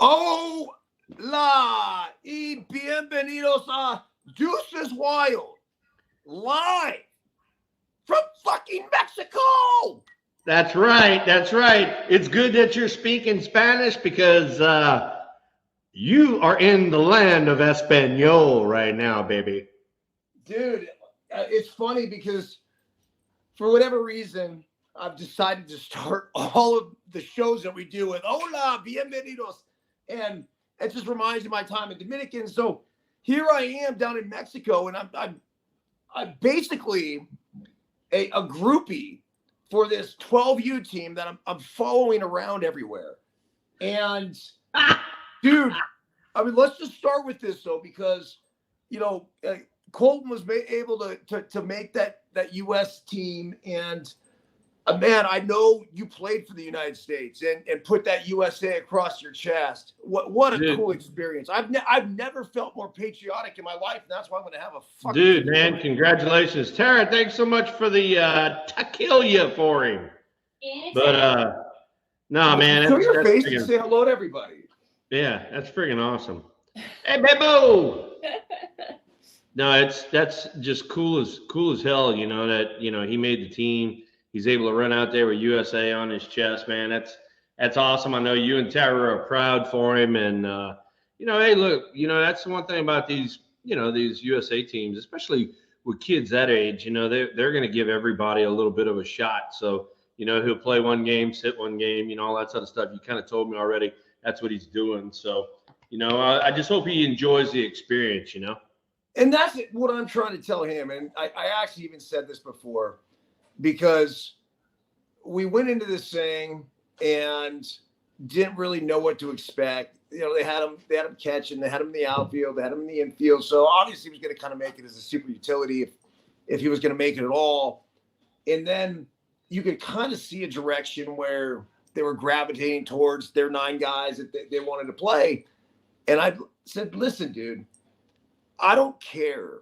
Hola y bienvenidos a Deuces Wild, live from fucking Mexico. That's right. That's right. It's good that you're speaking Spanish because you are in the land of Espanol right now, baby. Dude, it's funny because for whatever reason, I've decided to start all of the shows that we do with hola, bienvenidos. And it just reminds me of my time in Dominican. So here I am down in Mexico, and I'm basically a groupie for this 12U team that I'm following around everywhere. And dude, I mean, let's just start with this though, because Colton was able to make that U.S. team, and man, I know you played for the United States and put that USA across your chest. What a cool experience! I've never felt more patriotic in my life, and that's why I'm going to have a fucking dude, man. Congratulations, Tara. Thanks so much for the tequila for him. But no, man, show your face and say hello to everybody. Yeah, that's friggin' awesome. Hey, Bebo. No, that's just cool as hell. That he made the team. He's able to run out there with USA on his chest, man. That's awesome. I know you and Tara are proud for him, and hey, look, that's the one thing about these USA teams, especially with kids that age. They're going to give everybody a little bit of a shot. So he'll play one game, sit one game, all that sort of stuff. You kind of told me already. That's what he's doing. So I just hope he enjoys the experience. And that's what I'm trying to tell him. And I actually even said this before, because we went into this thing and didn't really know what to expect. They had him catching, they had him in the outfield, they had him in the infield. So obviously he was going to kind of make it as a super utility if he was going to make it at all. And then you could kind of see a direction where they were gravitating towards their 9 guys that they wanted to play. And I said, listen, dude, I don't care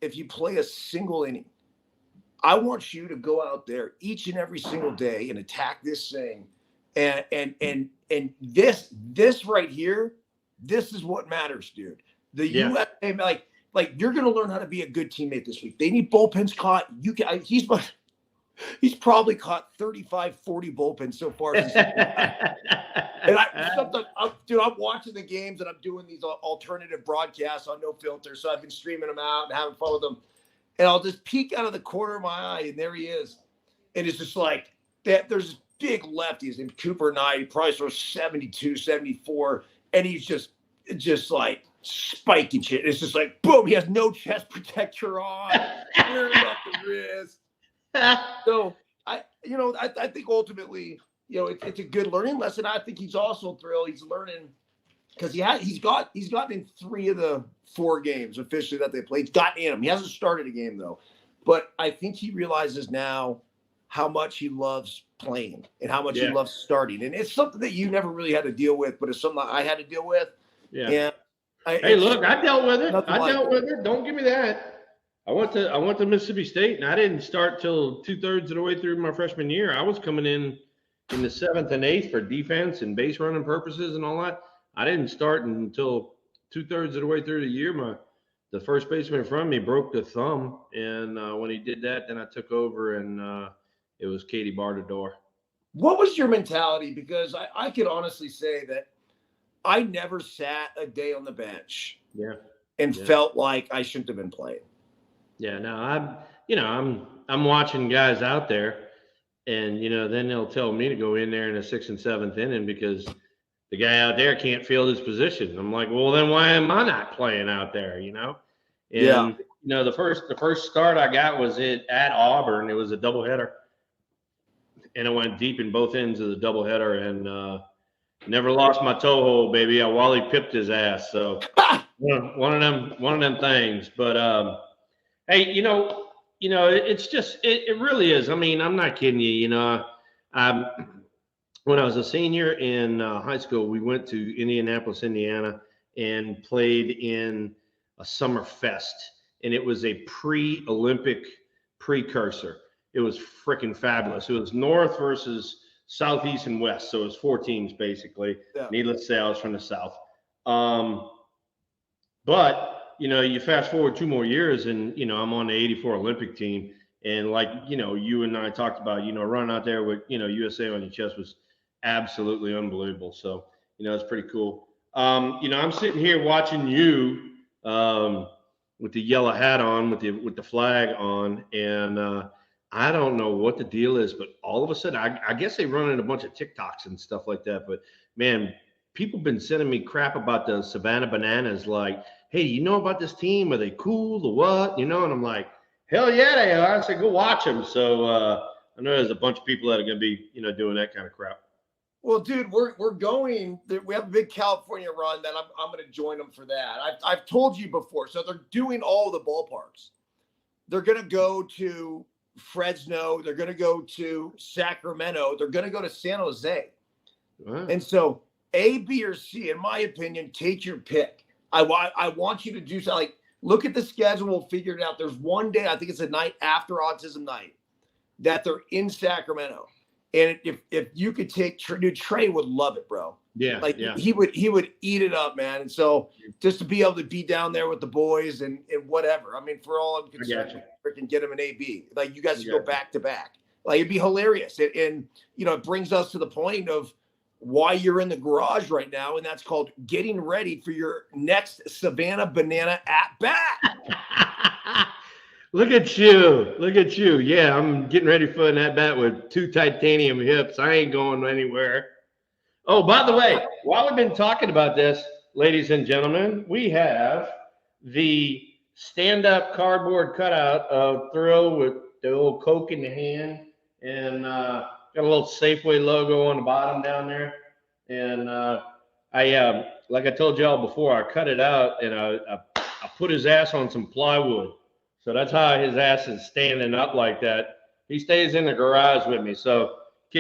if you play a single inning. I want you to go out there each and every single day and attack this thing. And this right here, this is what matters, dude. The USA, like you're gonna learn how to be a good teammate this week. They need bullpens caught. He's probably caught 35, 40 bullpens so far. And I'm watching the games and I'm doing these alternative broadcasts on No Filter. So I've been streaming them out and having fun with them. And I'll just peek out of the corner of my eye, and there he is. And it's just like that. There's big lefties named Cooper Knight. He probably throws 72, 74. And he's just like spiking shit. It's just like, boom, he has no chest protector on. Wearing up the wrist. So I think ultimately, it's a good learning lesson. I think he's also thrilled. He's learning because he's gotten in 3 of the 4 games officially that they played. He's gotten in them. He hasn't started a game though, but I think he realizes now how much he loves playing and how much he loves starting. And it's something that you never really had to deal with, but it's something I had to deal with. Yeah. And look, I dealt with it. Don't give me that. I went to Mississippi State, and I didn't start till 2/3 of the way through my freshman year. I was coming in the 7th and 8th for defense and base running purposes and all that. I didn't start until 2/3 of the way through the year. The first baseman in front of me broke the thumb, and when he did that, then I took over, and it was Katie Bardador. What was your mentality? Because I could honestly say that I never sat a day on the bench and felt like I shouldn't have been playing. Yeah, no, I'm watching guys out there, and then they'll tell me to go in there in the 6th and 7th inning because the guy out there can't field his position. I'm like, well, then why am I not playing out there? And the first start I got was at Auburn. It was a doubleheader, and I went deep in both ends of the doubleheader, and never lost my toe hold, baby. I Wally pipped his ass. So one of them things, but. Hey, it's just it really is. I mean, I'm not kidding you. When I was a senior in high school, we went to Indianapolis, Indiana, and played in a summer fest, and it was a pre-Olympic precursor. It was freaking fabulous. It was North versus southeast and west. So it's 4 teams basically. Yeah. Needless to say, I was from the south. But you fast forward 2 more years, and I'm on the '84 Olympic team, and like you and I talked about, running out there with USA on your chest was absolutely unbelievable. So it's pretty cool. I'm sitting here watching you with the yellow hat on, with the flag on, and I don't know what the deal is, but all of a sudden, I guess they run in a bunch of TikToks and stuff like that. But man, people been sending me crap about the Savannah Bananas, like, hey, you know about this team? Are they cool? The what? And I'm like, hell yeah, they are. I said, go watch them. So I know there's a bunch of people that are going to be, doing that kind of crap. Well, dude, we're going. We have a big California run that I'm going to join them for that. I've told you before. So they're doing all the ballparks. They're going to go to Fresno. They're going to go to Sacramento. They're going to go to San Jose. Wow. And so A, B, or C, in my opinion, take your pick. I want you to do something. Like, look at the schedule. We'll figure it out. There's one day, I think it's the night after Autism Night, that they're in Sacramento. And if you could take Trey would love it, bro. Yeah. Like yeah. he would eat it up, man. And so just to be able to be down there with the boys and whatever. I mean, for all I'm concerned, freaking get him an AB. Like you guys should go back to back. Like it'd be hilarious. And it brings us to the point of why you're in the garage right now, and that's called getting ready for your next Savannah Banana at bat. Look at you. Yeah, I'm getting ready for an at bat with 2 titanium hips. I ain't going anywhere. Oh, by the way, while we've been talking about this, ladies and gentlemen, we have the stand-up cardboard cutout of Thrill with the old Coke in the hand, and got a little Safeway logo on the bottom down there. And I like I told y'all before, I cut it out and I put his ass on some plywood. So that's how his ass is standing up like that. He stays in the garage with me. So in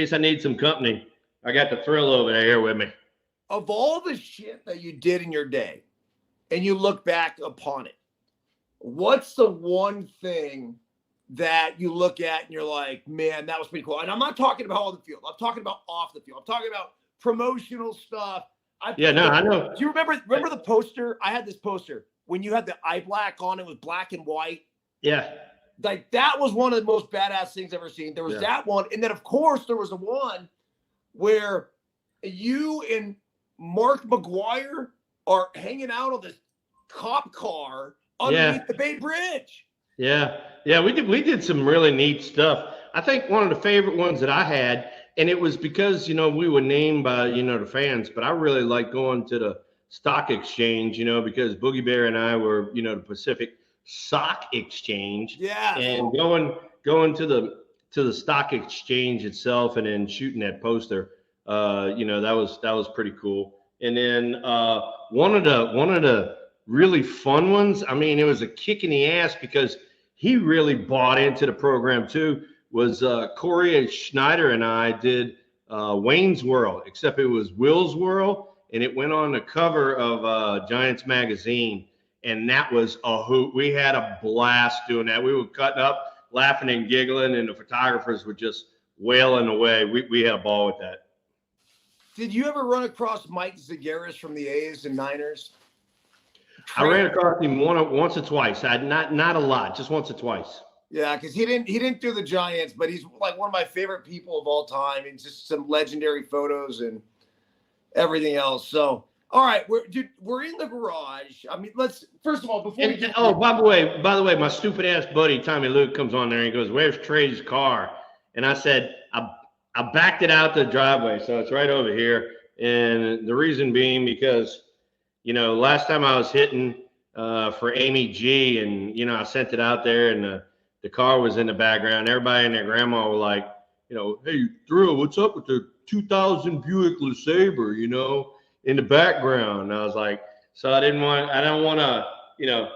case I need some company, I got the Thrill over there with me. Of all the shit that you did in your day and you look back upon it, what's the one thing that you look at and you're like, man, that was pretty cool? And I'm not talking about on the field. I'm talking about off the field. I'm talking about promotional stuff. I know. Do you remember the poster? I had this poster when you had the eye black on. It was black and white. Yeah. Like that was one of the most badass things I've ever seen. There was that one. And then of course there was the one where you and Mark McGuire are hanging out on this cop car underneath the Bay Bridge. Yeah. Yeah. We did some really neat stuff. I think one of the favorite ones that I had, and it was because, we were named by, the fans, but I really liked going to the stock exchange, because Boogie Bear and I were, the Pacific Sock Exchange. Yeah. And going to the stock exchange itself and then shooting that poster, that was pretty cool. And then one of the really fun ones, I mean, it was a kick in the ass because he really bought into the program too, was Corey Schneider and I did Wayne's World, except it was Will's World, and it went on the cover of Giants Magazine. And that was a hoot. We had a blast doing that. We were cutting up, laughing and giggling, and the photographers were just wailing away. We had a ball with that. Did you ever run across Mike Zagaris from the A's and Niners? I ran across him once or twice. Not a lot, just once or twice. Yeah, because he didn't do the Giants, but he's like one of my favorite people of all time, and just some legendary photos and everything else. So. All right, we're in the garage. I mean, let's first of all before. By the way, my stupid ass buddy Tommy Luke comes on there and he goes, "Where's Trey's car?" And I said, "I backed it out the driveway, so it's right over here." And the reason being because, last time I was hitting for Amy G, and I sent it out there, and the car was in the background. Everybody and their grandma were like, "Hey, Thrill, what's up with the 2000 Buick LeSabre?" In the background. And I was like, so I don't want to,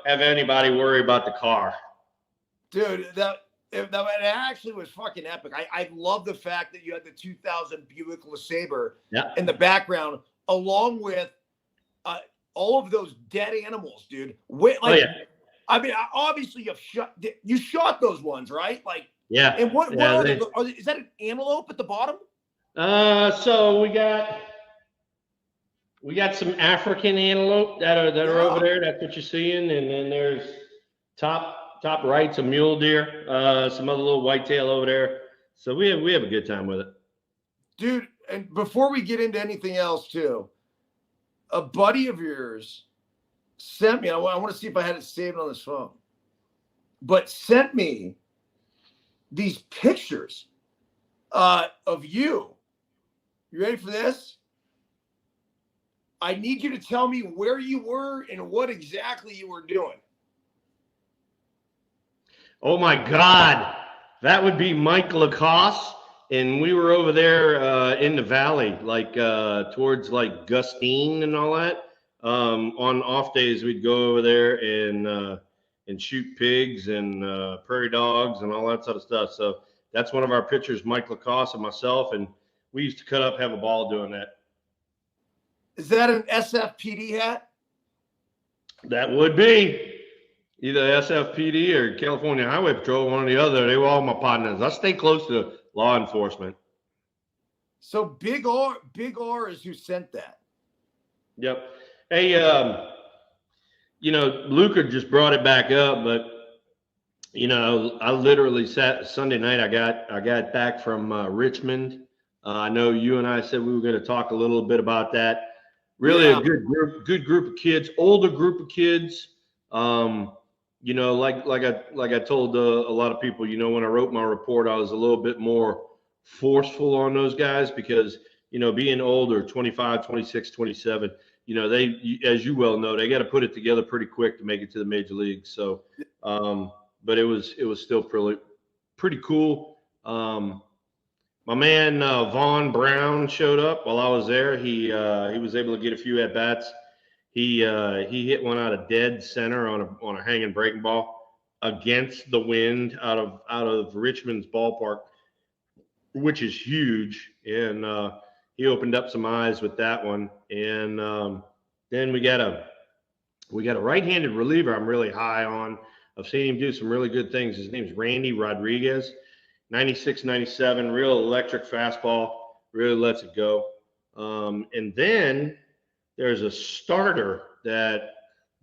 have anybody worry about the car. Dude, that actually was fucking epic. I love the fact that you had the 2000 Buick LeSabre in the background, along with all of those dead animals, dude. I mean, obviously you shot those ones, right? Like, yeah. And what is that an antelope at the bottom? So we got some African antelope that are over there. That's what you're seeing, and then there's top right's a mule deer. Some other little whitetail over there. So we have a good time with it, dude. And before we get into anything else, too, a buddy of yours sent me. I want to see if I had it saved on this phone, but sent me these pictures of you. You ready for this? I need you to tell me where you were and what exactly you were doing. Oh my God, that would be Mike Lacoste, and we were over there in the valley, like towards like Gustine and all that. On off days, we'd go over there and shoot pigs and prairie dogs and all that sort of stuff. So that's one of our pictures, Mike Lacoste and myself, and we used to cut up, have a ball doing that. Is that an SFPD hat? That would be either SFPD or California Highway Patrol, one or the other. They were all my partners. I stay close to law enforcement. So Big R is who sent that. Yep. Hey, Luca just brought it back up, but I literally sat Sunday night. I got back from Richmond. I know you and I said we were going to talk a little bit about that. Really a good group of kids, older group of kids. Like I told a lot of people, when I wrote my report, I was a little bit more forceful on those guys because, being older, 25, 26, 27, they, as you well know, they got to put it together pretty quick to make it to the major leagues. So, but it was still pretty cool. My man Vaughn Brown showed up while I was there. He was able to get a few at bats. He hit one out of dead center on a hanging breaking ball against the wind out of Richmond's ballpark, which is huge. And he opened up some eyes with that one. And then we got a right-handed reliever I'm really high on. I've seen him do some really good things. His name's Randy Rodriguez. 96, 97, real electric fastball, really lets it go. And then there's a starter that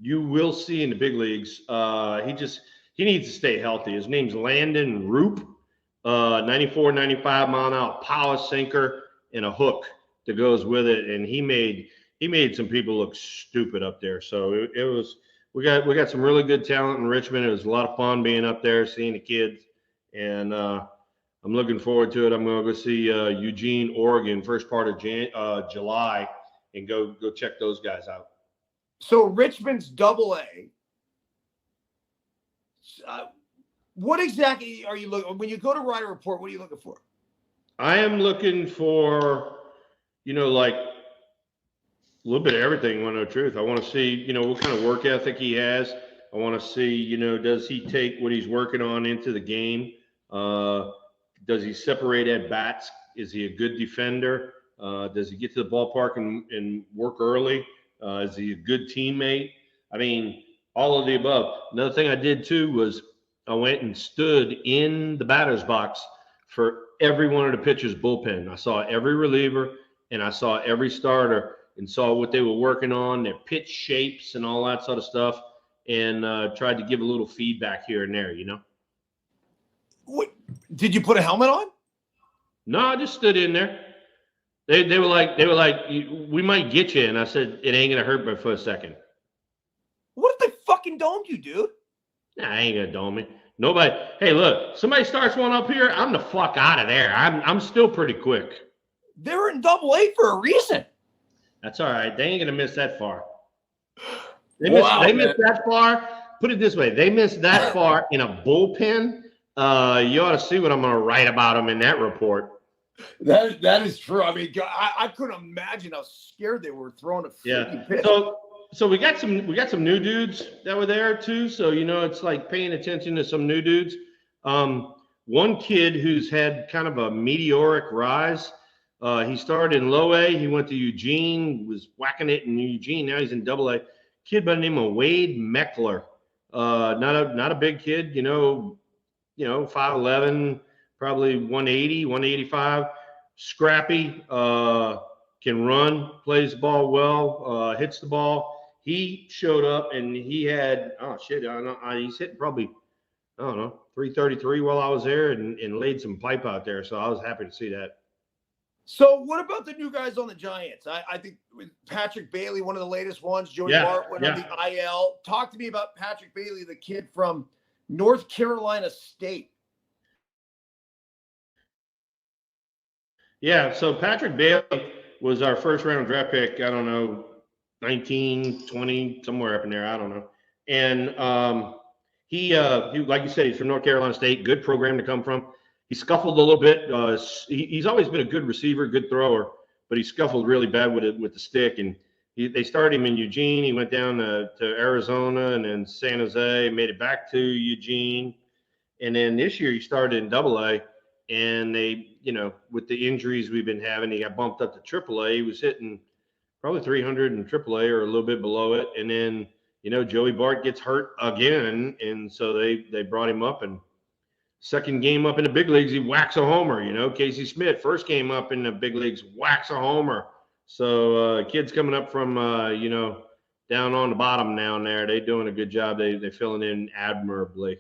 you will see in the big leagues. He needs to stay healthy. His name's Landon Roop, 94, 95 mile an hour power sinker and a hook that goes with it. And he made some people look stupid up there. So we got some really good talent in Richmond. It was a lot of fun being up there, seeing the kids. And I'm looking forward to it. I'm going to go see Eugene, Oregon, first part of July, and go check those guys out. So Richmond's AA. What exactly are you looking when you go to write a report? What are you looking for? I am looking for, like a little bit of everything. Want to know the truth? I want to see, what kind of work ethic he has. I want to see, does he take what he's working on into the game? Does he separate at bats? Is he a good defender? Does he get to the ballpark and work early? Is he a good teammate? I mean, all of the above. Another thing I did too was I went and stood in the batter's box for every one of the pitchers' bullpen. I saw every reliever and I saw every starter and saw what they were working on, their pitch shapes and all that sort of stuff, and tried to give a little feedback here and there, What, did you put a helmet on? No, I just stood in there. They were like, we might get you. And I said, it ain't going to hurt but for a second. What if they fucking domed you, dude? Nah, I ain't going to dome me. Nobody. Hey, look, somebody starts one up here, I'm the fuck out of there. I'm still pretty quick. They were in AA for a reason. That's all right. They ain't going to miss that far. They missed that far. Put it this way. They missed that far in a bullpen. You ought to see what I'm going to write about them in that report. That is true. I mean, I couldn't imagine how scared they were throwing a freaking pitch. So we got some new dudes that were there too. So it's like paying attention to some new dudes. One kid who's had kind of a meteoric rise. He started in low A. He went to Eugene, was whacking it in Eugene. Now he's in AA. Kid by the name of Wade Meckler. Not a big kid, 5'11", probably 180, 185. scrappy, can run, plays the ball well, hits the ball. He showed up and he had, oh shit, I don't know, he's hitting probably, I don't know, 333 while I was there and laid some pipe out there. So I was happy to see that. So what about the new guys on the Giants? I think with Patrick Bailey, one of the latest ones. Joey Bart went on the IL. Talk to me about Patrick Bailey, the kid from North Carolina State. Yeah, so Patrick Bailey was our first round draft pick. I don't know, 19, 20, somewhere up in there. I don't know. And he, like you said, he's from North Carolina State. Good program to come from. He scuffled a little bit. He's always been a good receiver, good thrower, but he scuffled really bad with the stick. And they started him in Eugene. He went down to Arizona and then San Jose, made it back to Eugene. And then this year he started in AA. And they, with the injuries we've been having, he got bumped up to AAA. He was hitting probably 300 in AAA or a little bit below it. And then, Joey Bart gets hurt again. And so they brought him up, and second game up in the big leagues, he whacks a homer. Casey Smith, first game up in the big leagues, whacks a homer. So kids coming up from, down on the bottom down there, they're doing a good job. They're filling in admirably.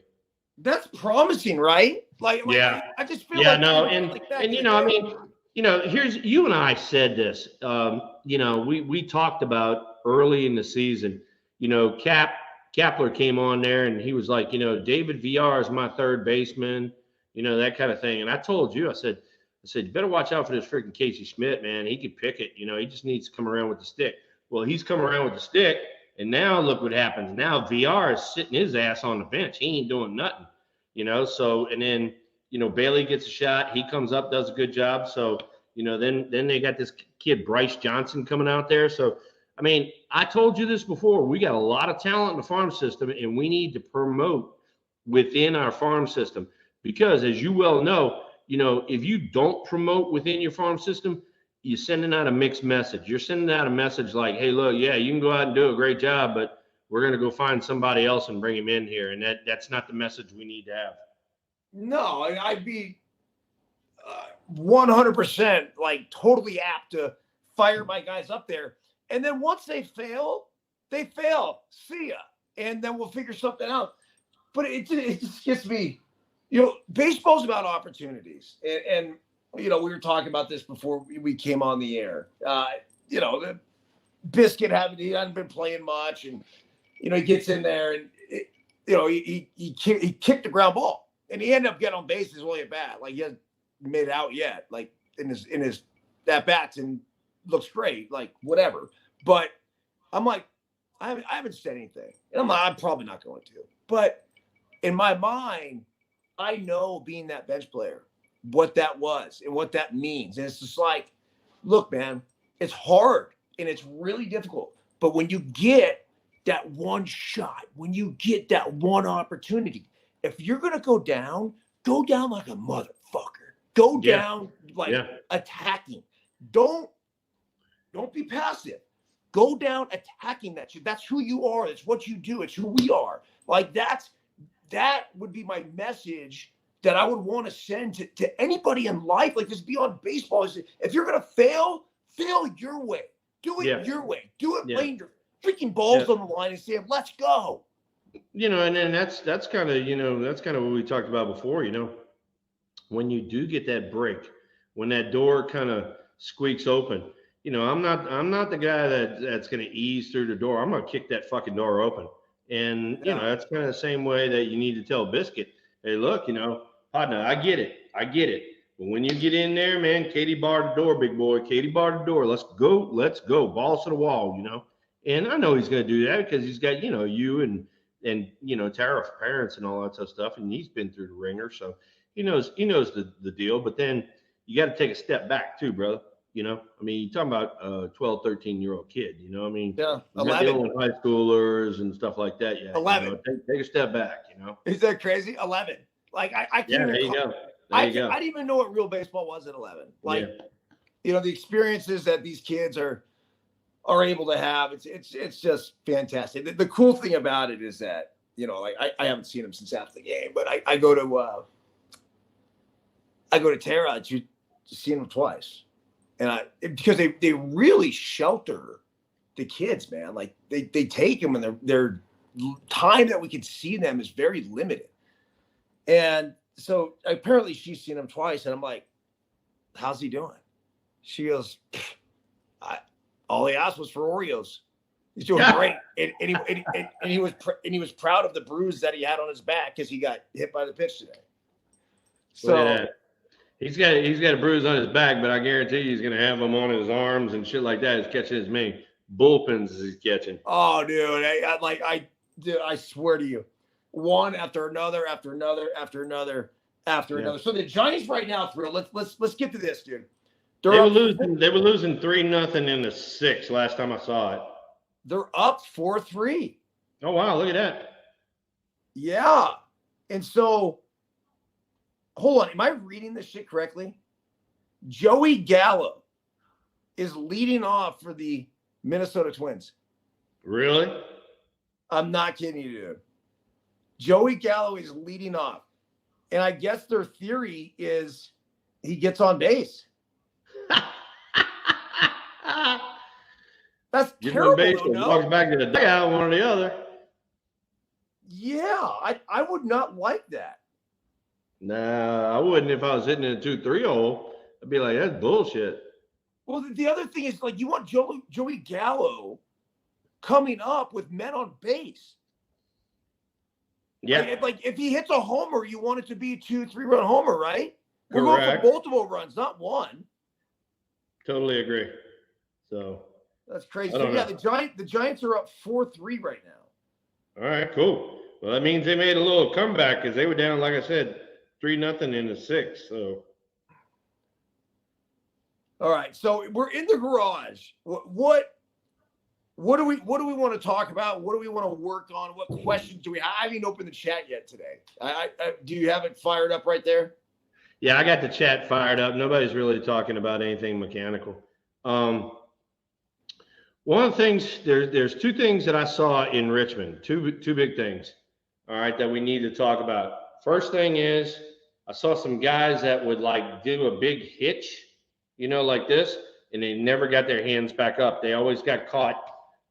That's promising, right? Yeah. I just feel here's, you and I said this, we talked about early in the season, Kapler came on there and he was like, David VR is my third baseman, that kind of thing. And I told you, I said, you better watch out for this freaking Casey Smith, man. He can pick it, he just needs to come around with the stick. Well, he's coming around with the stick, and now look what happens. Now VR is sitting his ass on the bench. He ain't doing nothing, so, and then, Bailey gets a shot. He comes up, does a good job. So, then they got this kid, Bryce Johnson, coming out there. So, I mean, I told you this before. We got a lot of talent in the farm system, and we need to promote within our farm system because, as you well know, if you don't promote within your farm system, you're sending out a mixed message. You're sending out a message like, hey, look, yeah, you can go out and do a great job, but we're going to go find somebody else and bring him in here. And that's not the message we need to have. No, I'd be 100% totally apt to fire my guys up there. And then once they fail. See ya. And then we'll figure something out. But it just gets me, baseball's about opportunities. And we were talking about this before we came on the air. The Biscuit he hadn't been playing much. And, he gets in there and, he kicked the ground ball. And he ended up getting on bases really at bat. He hasn't made it out yet. In his at bats and looks great. Whatever. But I'm like, I haven't said anything. And I'm probably not going to. But in my mind, I know being that bench player, what that was and what that means. And it's just look, man, it's hard and it's really difficult. But when you get that one shot, when you get that one opportunity, if you're going to go down like a motherfucker. Go down attacking. Don't be passive. Go down attacking that shit. That's who you are. It's what you do. It's who we are. That would be my message that I would want to send to anybody in life. Just beyond baseball. If you're going to fail your way. Do it your way. Do it laying your freaking balls on the line and saying, let's go. And then that's kind of what we talked about before, when you do get that break, when that door kind of squeaks open, I'm not the guy that's going to ease through the door. I'm going to kick that fucking door open. And, that's kind of the same way that you need to tell Biscuit, hey, look, partner, I get it. But when you get in there, man, Katie barred the door, big boy. Katie barred the door. Let's go. Balls to the wall, And I know he's going to do that because he's got, you and Tara parents and all that sort of stuff, and he's been through the ringer, so he knows the deal. But then you got to take a step back too, brother. You're talking about a 12, 13-year-old kid. Yeah, 11 high schoolers and stuff like that. Yeah, 11. Take a step back. Is that crazy? 11. I can't. Yeah, there you go. I didn't even know what real baseball was at 11. The experiences that these kids are able to have, it's just fantastic. The cool thing about it is that, I haven't seen him since after the game, but I go to Tara. seen them twice. And because they really shelter the kids, man. Like they take them, and their time that we can see them is very limited. And so apparently she's seen him twice, and I'm like, how's he doing? She goes, all he asked was for Oreos. He's doing great. And he was proud of the bruise that he had on his back because he got hit by the pitch today. So he's got a bruise on his back, but I guarantee you he's gonna have them on his arms and shit like that. He's catching as many bullpens as he's catching. Oh, dude, I swear to you, one after another, after another, after another, after another. So the Giants right now, Thrill. Let's get to this, dude. They were losing 3-0 in the 6th last time I saw it. They're up 4-3. Oh wow, look at that. Yeah. And so hold on, am I reading this shit correctly? Joey Gallo is leading off for the Minnesota Twins. Really? I'm not kidding you, dude. Joey Gallo is leading off. And I guess their theory is he gets on base. That's terrible. Walks back to the dugout, one or the other. Yeah, I would not like that. Nah, I wouldn't if I was hitting in a 2-3 hole. I'd be like, that's bullshit. Well, the other thing is, like, you want Joey Gallo coming up with men on base. Yeah. Like if he hits a homer, you want it to be a 2-3 run homer, right? We're Correct. going for multiple runs, not one. Totally agree. So that's crazy. So yeah, the Giants are up 4-3 right now. All right, cool. Well, that means they made a little comeback because they were down, like I said, 3-0 in the 6th. So all right, so we're in the garage. What do we want to talk about? What do we want to work on? What questions do we have? I haven't even opened the chat yet today. Do you have it fired up right there? Yeah, I got the chat fired up. Nobody's really talking about anything mechanical. One of the things, there's two things that I saw in Richmond, two big things, all right, that we need to talk about. First thing is I saw some guys that would like do a big hitch, like this, and they never got their hands back up. They always got caught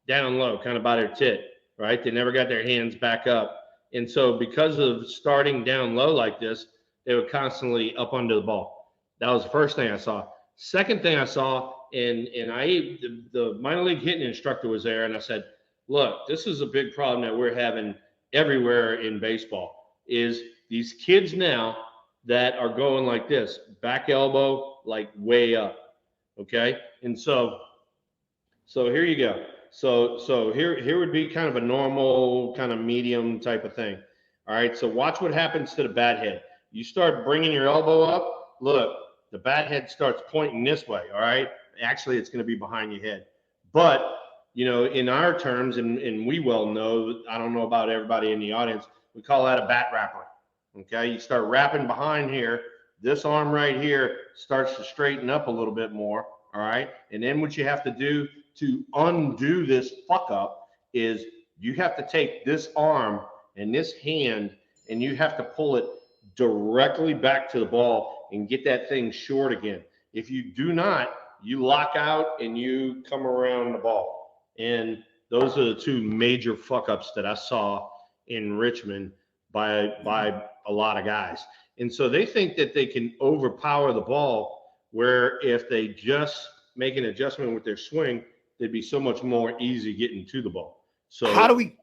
down low, kind of by their tit, right? They never got their hands back up. And so because of starting down low like this, they were constantly up under the ball. That was the first thing I saw. Second thing I saw, and the minor league hitting instructor was there, and I said, look, this is a big problem that we're having everywhere in baseball, is these kids now that are going like this, back elbow, like way up, okay? And so here you go. So here would be kind of a normal, kind of medium type of thing. All right, so watch what happens to the bat head. You start bringing your elbow up, look, the bat head starts pointing this way, all right? Actually, it's going to be behind your head. But, in our terms, and we well know, I don't know about everybody in the audience, we call that a bat wrapper, okay? You start wrapping behind here. This arm right here starts to straighten up a little bit more, all right? And then what you have to do to undo this fuck up is you have to take this arm and this hand, and you have to pull it directly back to the ball and get that thing short again. If you do not, you lock out and you come around the ball. And those are the two major fuck ups that I saw in Richmond by a lot of guys. And so they think that they can overpower the ball, where if they just make an adjustment with their swing, they'd be so much more easy getting to the ball. So how do we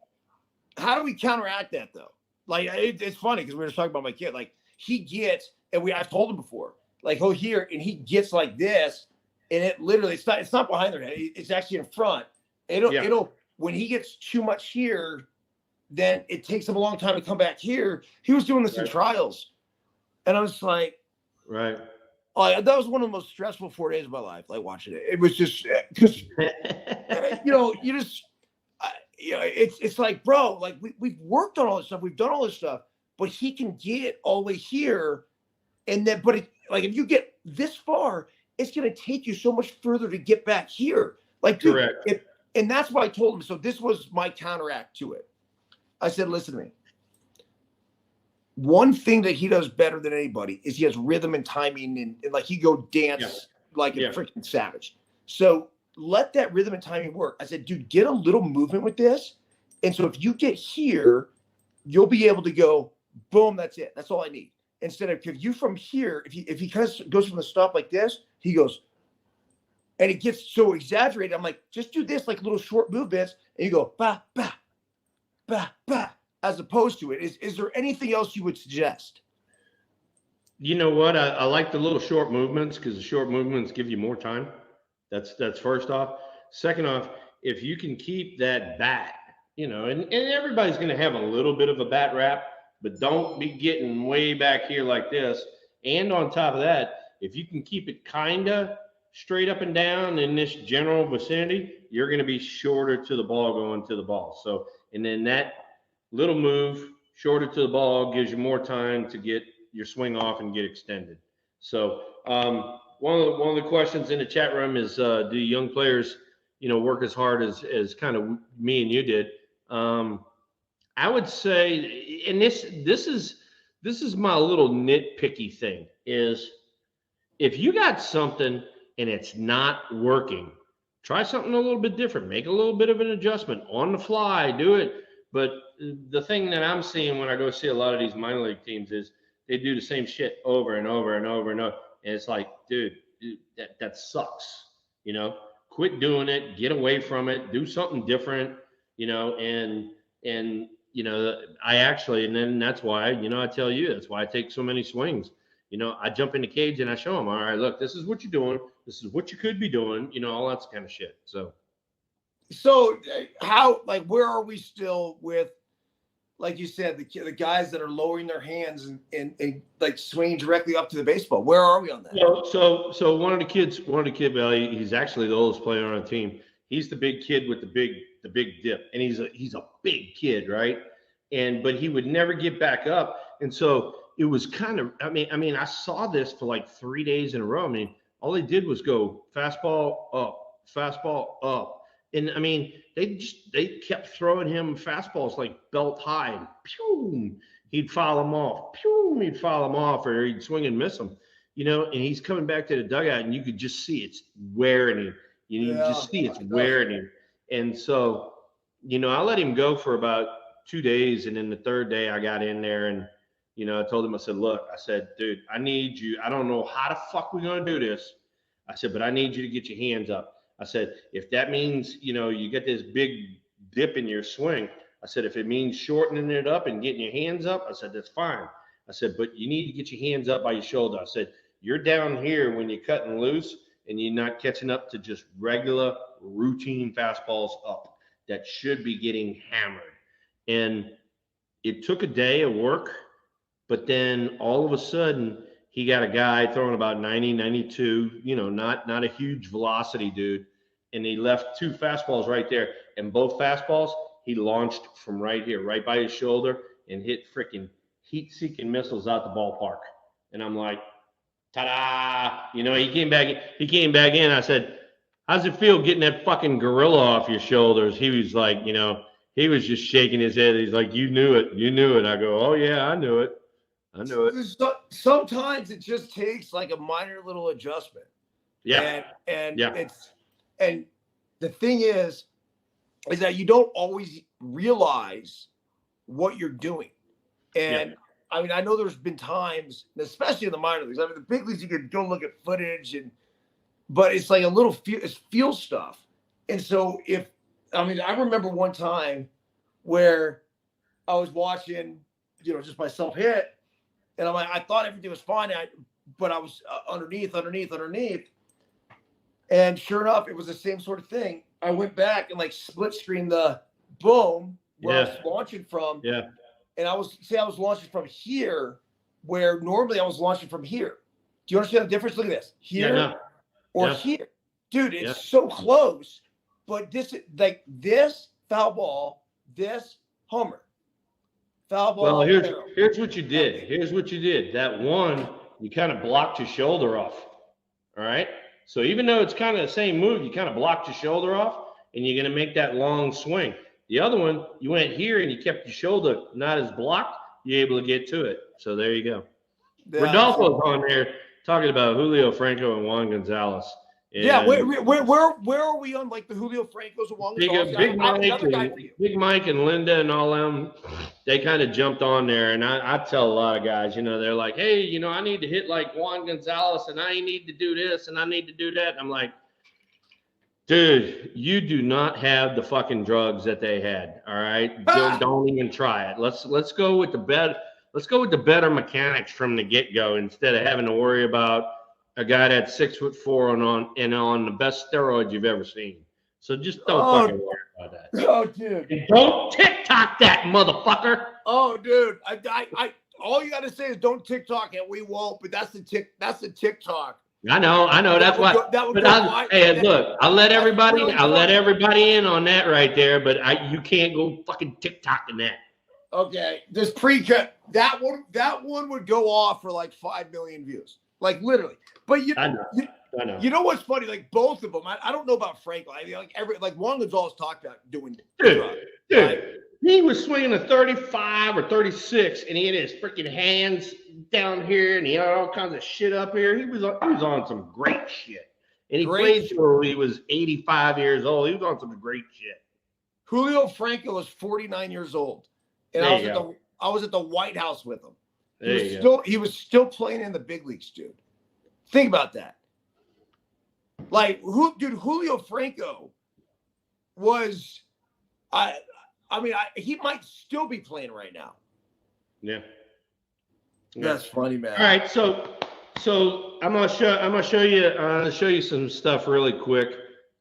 counteract that though? Like it's funny because we were just talking about my kid. Like he gets, and I've told him before, like he'll hear and he gets like this, and it literally it's not behind their head, it's actually in front. It'll when he gets too much here, then it takes him a long time to come back here. He was doing this in trials, and I was like, right. That was one of the most stressful 4 days of my life. Like watching it, it was just because it's like, bro, like we've worked on all this stuff, we've done all this stuff, but he can get all the way here, and then like if you get this far, it's gonna take you so much further to get back here. Like, dude, correct. And that's why I told him. So this was my counteract to it. I said, listen to me. one thing that he does better than anybody is he has rhythm and timing, and like he go dance like a freaking savage. So let that rhythm and timing work. I said, dude, get a little movement with this. And so if you get here, you'll be able to go, boom, that's it. That's all I need. Instead of if you from here, if he kind of goes from the stop like this, he goes, and it gets so exaggerated. I'm like, just do this like little short movements, and you go ba ba ba ba, as opposed to it. Is there anything else you would suggest? You know what? I like the little short movements because the short movements give you more time. That's first off. Second off, if you can keep that bat, and everybody's going to have a little bit of a bat wrap, but don't be getting way back here like this. And on top of that, if you can keep it kind of straight up and down in this general vicinity, you're going to be shorter to the ball going to the ball. So, and then that little move shorter to the ball gives you more time to get your swing off and get extended. So, one of the questions in the chat room is, do young players, work as hard as kind of me and you did? I would say, and this is my little nitpicky thing, is if you got something and it's not working, try something a little bit different, make a little bit of an adjustment on the fly, do it. But the thing that I'm seeing when I go see a lot of these minor league teams is they do the same shit over and over and over and over. And it's like, dude, that sucks. Quit doing it, get away from it, do something different, and I actually, and then that's why, I tell you, that's why I take so many swings. I jump in the cage and I show them, all right, look, this is what you're doing. This is what you could be doing, all that kind of shit. So how, like, where are we still with, like you said, the guys that are lowering their hands and like swinging directly up to the baseball? Where are we on that? So one of the kids, he's actually the oldest player on the team. He's the big kid with the big dip, and he's a big kid, right? But he would never get back up, and so it was kind of, I mean, I saw this for like 3 days in a row. I mean, all they did was go fastball up. And I mean, they kept throwing him fastballs like belt high, and pew, he'd foul them off, or he'd swing and miss them, and he's coming back to the dugout, and you could just see it's wearing him. You just see it's wearing him. And so, I let him go for about 2 days, and then the third day I got in there and, I told him, I said, look, I said, dude, I need you. I don't know how the fuck we're going to do this. I said, but I need you to get your hands up. I said, if that means, you get this big dip in your swing, I said, if it means shortening it up and getting your hands up, I said, that's fine. I said, but you need to get your hands up by your shoulder. I said, you're down here when you're cutting loose and you're not catching up to just regular routine fastballs up that should be getting hammered. And it took a day of work, but then all of a sudden he got a guy throwing about 90, 92, not a huge velocity dude. And he left 2 fastballs right there. And both fastballs, he launched from right here, right by his shoulder, and hit freaking heat-seeking missiles out the ballpark. And I'm like, ta-da! He came back in. I said, how's it feel getting that fucking gorilla off your shoulders? He was like, he was just shaking his head. He's like, you knew it. I go, oh yeah, I knew it. Sometimes it just takes like a minor little adjustment. Yeah. And the thing is that you don't always realize what you're doing. And I mean, I know there's been times, especially in the minor leagues. I mean, the big leagues, you can go look at footage, but it's like a little feel stuff. And so I remember one time where I was watching, just myself hit, and I'm like, I thought everything was fine, but I was underneath. And sure enough, it was the same sort of thing. I went back and like split screen the boom where I was launching from. Yeah. And I was launching from here where normally I was launching from here. Do you understand the difference? Look at this. Here here. Dude, it's so close. But this foul ball, this homer. Foul ball. Well, here's what you did. That one, you kind of blocked your shoulder off. All right. So even though it's kind of the same move, you kind of blocked your shoulder off and you're going to make that long swing. The other one, you went here and you kept your shoulder not as blocked, you're able to get to it. So there you go. Yeah, Rodolfo's on there talking about Julio Franco and Juan Gonzalez. And yeah, where are we on like the Julio Francos and Juan Gonzalez? Big I have Mike another guy for you. Big Mike and Linda and all them, they kind of jumped on there. And I tell a lot of guys, you know, they're like, hey, you know, I need to hit like Juan Gonzalez and I need to do this and I need to do that. And I'm like, dude, you do not have the fucking drugs that they had. All right. Don't even try it. Let's go with the better mechanics from the get-go instead of having to worry about a guy that's 6'4" and on the best steroids you've ever seen. So just don't fucking worry about that. Oh, dude. And don't TikTok that motherfucker. Oh, dude. I all you got to say is don't TikTok it. We won't, but that's the TikTok. I know. That's why. Look, I'll let everybody in on that right there, but you can't go fucking TikToking that. Okay, this pre-cut that one would go off for like 5 million views, like literally. But I know. You know what's funny? Like both of them. I don't know about Franco. I mean, like Juan Gonzalez talked about doing. Dude, right? He was swinging a 35 or 36, and he had his freaking hands down here, and he had all kinds of shit up here. He was on some great shit, and he played till he was 85 years old. He was on some great shit. Julio Franco is 49 years old. And I was at the White House with him. He was still playing in the big leagues, dude. Think about that. Like, Julio Franco was, he might still be playing right now. Yeah. That's funny, man. All right, so I'm gonna show you some stuff really quick.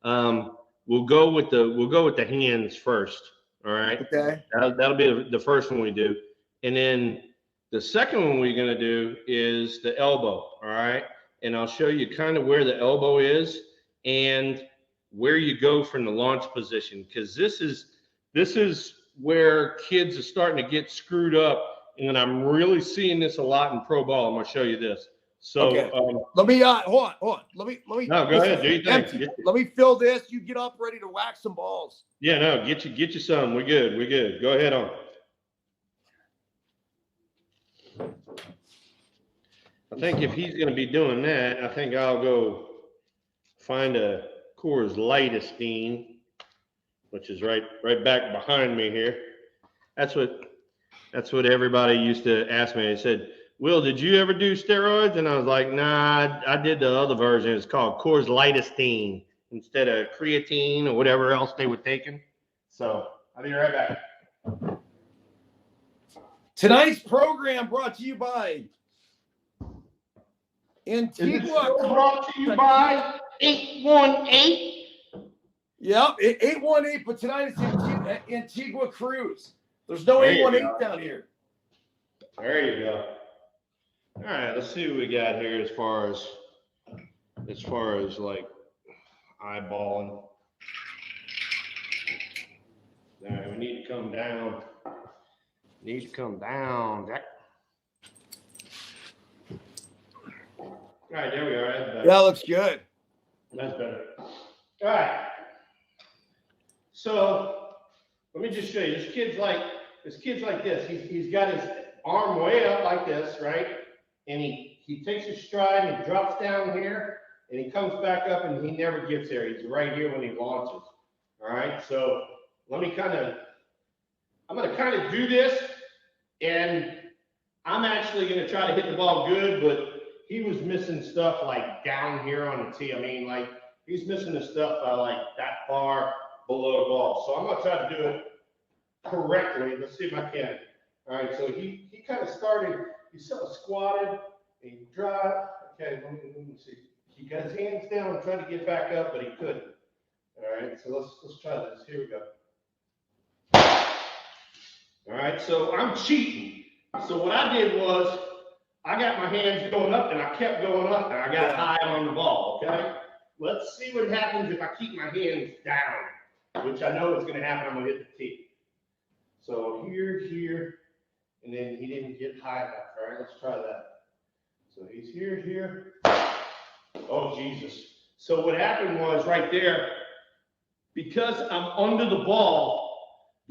We'll go with the hands first. All right. Okay. That'll be the first one we do. And then the second one we're going to do is the elbow. All right. And I'll show you kind of where the elbow is and where you go from the launch position. Because this is where kids are starting to get screwed up. And I'm really seeing this a lot in pro ball. I'm going to show you this. So okay. Let me hold on. Let me. No, go ahead. Do your thing. Let me fill this. You get up ready to whack some balls. Yeah, no, get you some. We're good. Go ahead on. I think if he's going to be doing that, I think I'll go find a Coors Lightestein, which is right back behind me here. That's what everybody used to ask me. They said, Will, did you ever do steroids? And I was like, nah, I did the other version. It's called Coors Lightestein instead of creatine or whatever else they were taking. So I'll be right back. Tonight's program brought to you by Antigua. Brought to you by 818. Yep, 818. But tonight it's Antigua Cruise. There's no 818 down here. There you go. All right, let's see what we got here as far as like eyeballing. All right, we need to come down. Jack. All right, there we are. That's better. That looks good. That's better. All right. So let me just show you. This kid's like this. He's got his arm way up like this, right? And he takes his stride and he drops down here and he comes back up and he never gets there. He's right here when he launches. All right. So I'm going to kind of do this, and I'm actually going to try to hit the ball good, but he was missing stuff like down here on the tee. I mean, like he's missing the stuff by like that far below the ball. So I'm going to try to do it correctly. Let's see if I can. All right. So he kind of started. He sort of squatted and he dropped. Okay, let me see. He got his hands down and tried to get back up, but he couldn't. All right, so let's try this. Here we go. All right, so I'm cheating. So what I did was I got my hands going up and I kept going up and I got high on the ball. Okay, let's see what happens if I keep my hands down, which I know is going to happen. I'm going to hit the tee. So here. And then he didn't get high enough. All right, let's try that. So he's here. Oh, Jesus. So what happened was right there, because I'm under the ball,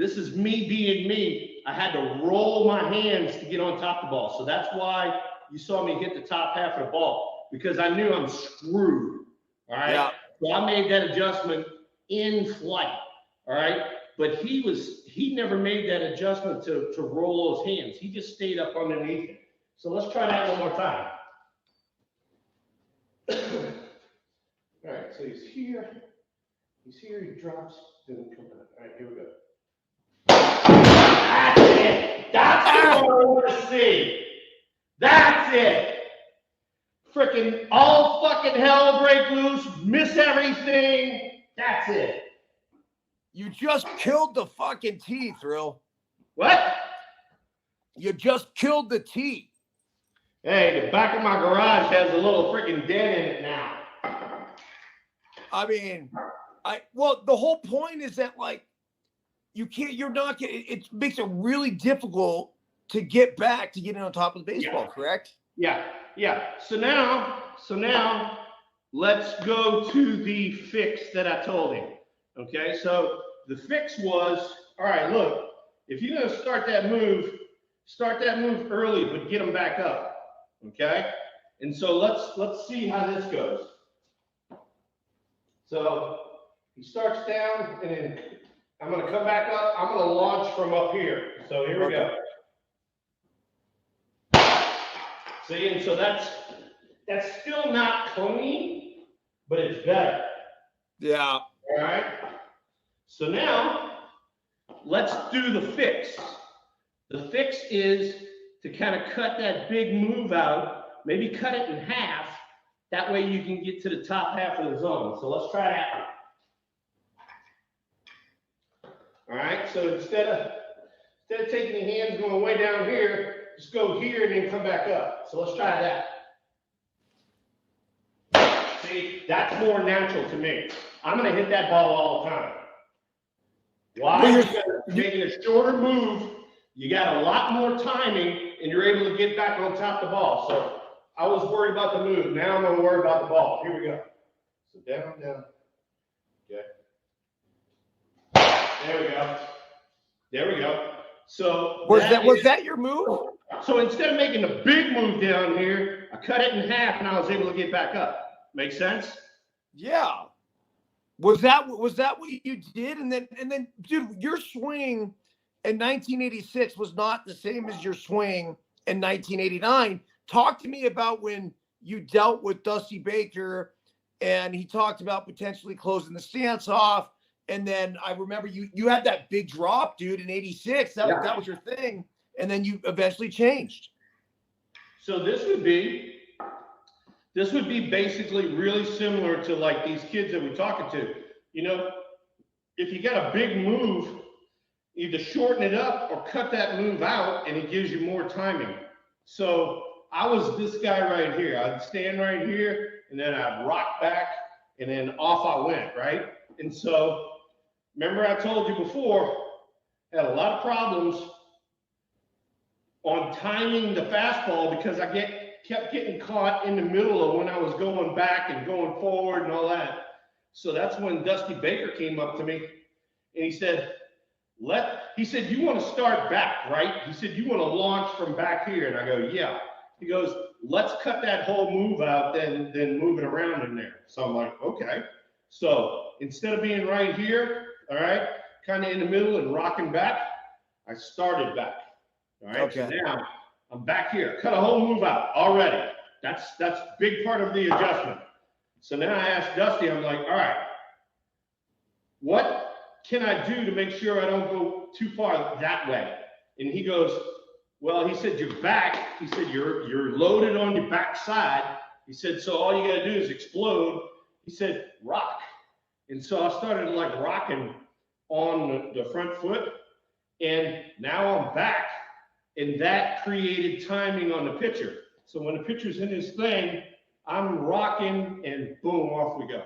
This is me being me. I had to roll my hands to get on top of the ball. So that's why you saw me hit the top half of the ball, because I knew I'm screwed. All right. Yeah. So I made that adjustment in flight. All right. But he never made that adjustment to roll those hands. He just stayed up underneath it. So let's try that one more time. All right, so he's here, he drops, then he comes out. All right, here we go. That's it. That's what I want to see. That's it. Freaking all fucking hell break loose, miss everything. That's it. You just killed the fucking tee, Thrill. What? You just killed the tee. Hey, the back of my garage has a little freaking dent in it now. I mean, well, the whole point is that, like, you're not getting, it makes it really difficult to get back to getting on top of the baseball, correct? Yeah. So now let's go to the fix that I told him. Okay, so the fix was, all right, look, if you're gonna start that move early, but get them back up. Okay, and so let's see how this goes. So he starts down, and then I'm gonna come back up. I'm gonna launch from up here. So here we go. See, and so that's still not clean, but it's better. Yeah. All right. So now let's do the fix. The fix is to kind of cut that big move out, maybe cut it in half. That way you can get to the top half of the zone. So let's try that. All right. So instead of taking the hands going way down here, just go here and then come back up. So let's try that. See, that's more natural to me. I'm going to hit that ball all the time. Why? Because making a shorter move, you got a lot more timing, and you're able to get back on top of the ball. So I was worried about the move. Now I'm going to worry about the ball. Here we go. So down. Okay. There we go. So was that your move? So instead of making a big move down here, I cut it in half, and I was able to get back up. Make sense? Yeah. Was that what you did? And then, dude, your swing in 1986 was not the same as your swing in 1989. Talk to me about when you dealt with Dusty Baker, and he talked about potentially closing the stance off. And then I remember you had that big drop, dude, in 86. That was your thing. And then you eventually changed. So this would be basically really similar to like these kids that we're talking to. You know, if you got a big move, either shorten it up or cut that move out, and it gives you more timing. So I was this guy right here. I'd stand right here, and then I'd rock back, and then off I went, right? And so remember I told you before, I had a lot of problems on timing the fastball because I kept getting caught in the middle of when I was going back and going forward and all that. So that's when Dusty Baker came up to me, and he said, you want to start back, right? He said, you want to launch from back here. And I go, yeah. He goes, let's cut that whole move out, then move it around in there. So I'm like, okay. So instead of being right here, all right, kind of in the middle and rocking back, I started back. All right. Okay. So now I'm back here. Cut a whole move out already. That's a big part of the adjustment. So now I asked Dusty, I'm like, all right, what can I do to make sure I don't go too far that way? And he goes, well, he said, your back, he said, you're loaded on your back side. He said, so all you got to do is explode. He said, rock. And so I started like rocking on the front foot, and now I'm back, and that created timing on the pitcher. So when the pitcher's in his thing, I'm rocking, and boom, off we go.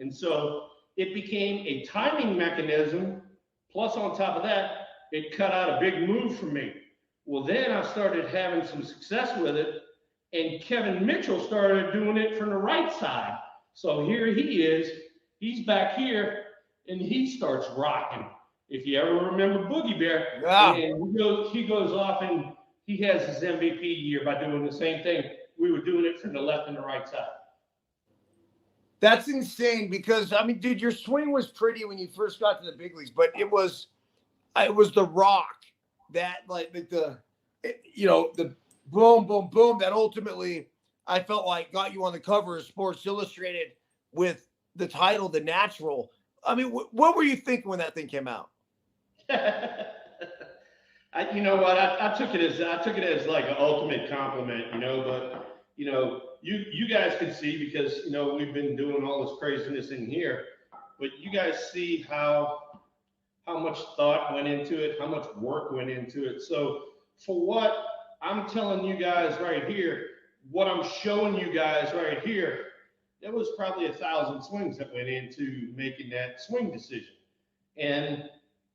And so it became a timing mechanism, plus on top of that, it cut out a big move for me. Well, then I started having some success with it, and Kevin Mitchell started doing it from the right side. So here he is, he's back here, and he starts rocking. if you ever remember Boogie Bear. Yeah. And he goes off and he has his MVP year by doing the same thing. We were doing it from the left and the right side. That's insane because, I mean, dude, your swing was pretty when you first got to the big leagues, but it was the rock that, like the boom, boom, boom, that ultimately I felt like got you on the cover of Sports Illustrated with the title, The Natural. I mean, what were you thinking when that thing came out? You know what? I took it as like an ultimate compliment, but you guys can see because we've been doing all this craziness in here, but you guys see how much thought went into it, how much work went into it. So for what I'm telling you guys right here, what I'm showing you guys right here, there was probably 1,000 swings that went into making that swing decision. And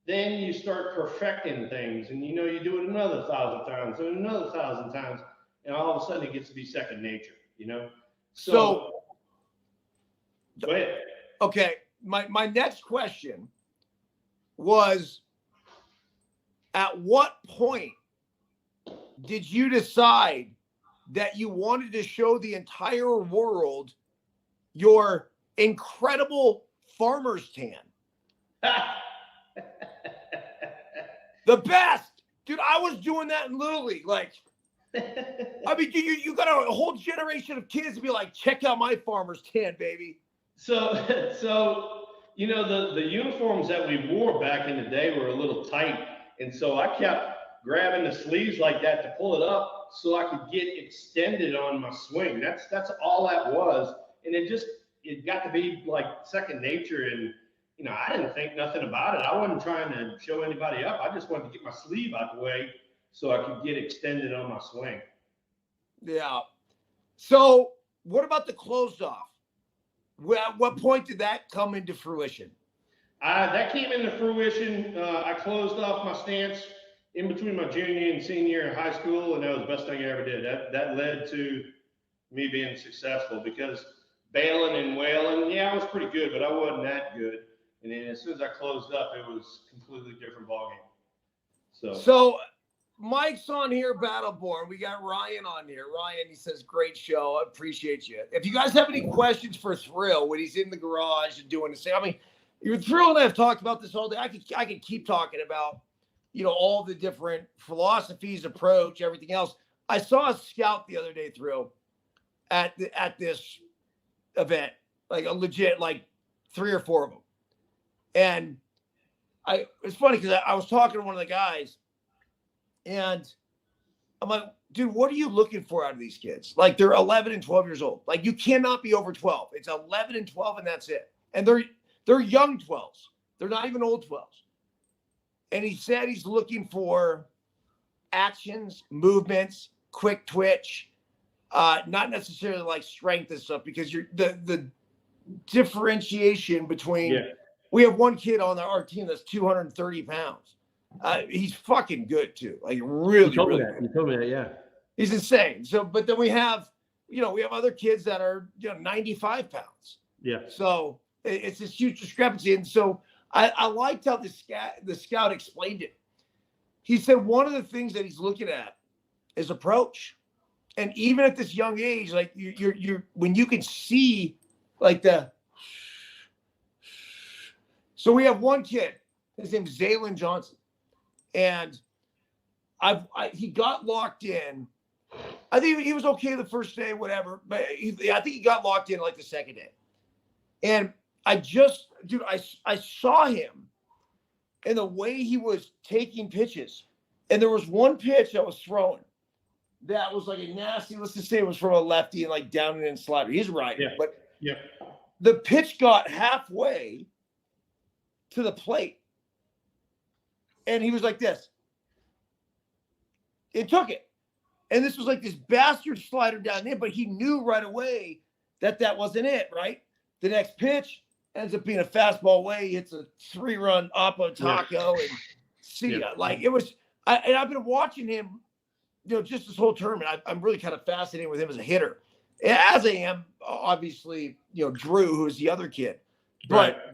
then you start perfecting things and you do it another 1,000 times and another 1,000 times, and all of a sudden it gets to be second nature, So go ahead. Okay. My next question was, at what point did you decide that you wanted to show the entire world your incredible farmer's tan? The best, dude. I was doing that in Little League. Like, I mean, you got a whole generation of kids to be like, check out my farmer's tan, baby. So the uniforms that we wore back in the day were a little tight, and so I kept grabbing the sleeves like that to pull it up so I could get extended on my swing. That's all that was, and it got to be like second nature. And I didn't think nothing about it. I wasn't trying to show anybody up. I just wanted to get my sleeve out the way so I could get extended on my swing. Yeah. So what about the closed off? At what point did that come into fruition? That came into fruition. I closed off my stance in between my junior and senior year in high school, and that was the best thing I ever did. That led to me being successful because bailing and wailing, yeah, I was pretty good, but I wasn't that good. And then as soon as I closed up, it was a completely different ballgame. So Mike's on here, Battleborn. We got Ryan on here. Ryan, he says, great show. I appreciate you. If you guys have any questions for Thrill when he's in the garage and doing the same, I mean, Thrill and I have talked about this all day. I could keep talking about, all the different philosophies, approach, everything else. I saw a scout the other day, Thrill, at this event, like a legit, like 3 or 4 of them. And it's funny because I was talking to one of the guys, and I'm like, dude, what are you looking for out of these kids? Like, they're 11 and 12 years old. Like, you cannot be over 12. It's 11 and 12, and that's it. And they're young 12s. They're not even old 12s. And he said he's looking for actions, movements, quick twitch, not necessarily like strength and stuff, because you're the differentiation between. Yeah. We have one kid on our team that's 230 pounds. He's fucking good too. Like, really, really good. You told me that, yeah. He's insane. So, but then we have other kids that are 95 pounds. Yeah. So it's this huge discrepancy. And so I liked how the scout explained it. He said one of the things that he's looking at is approach. And even at this young age, like you're when you can see like the. So we have one kid. His name's Zaylin Johnson, and he got locked in. I think he was okay the first day, whatever, but I think he got locked in like the second day. And I saw him and the way he was taking pitches. And there was one pitch that was thrown that was like a nasty, let's just say it was from a lefty and like down and in slider. He's right. Yeah. But yeah, the pitch got halfway to the plate. And he was like this. It took it. And this was like this bastard slider down in, but he knew right away that wasn't it, right? The next pitch ends up being a fastball away. He hits a 3-run Oppo Taco and see ya. Like, it was, I've been watching him, just this whole tournament. I'm really kind of fascinated with him as a hitter, as I am, obviously, Drew, who's the other kid. But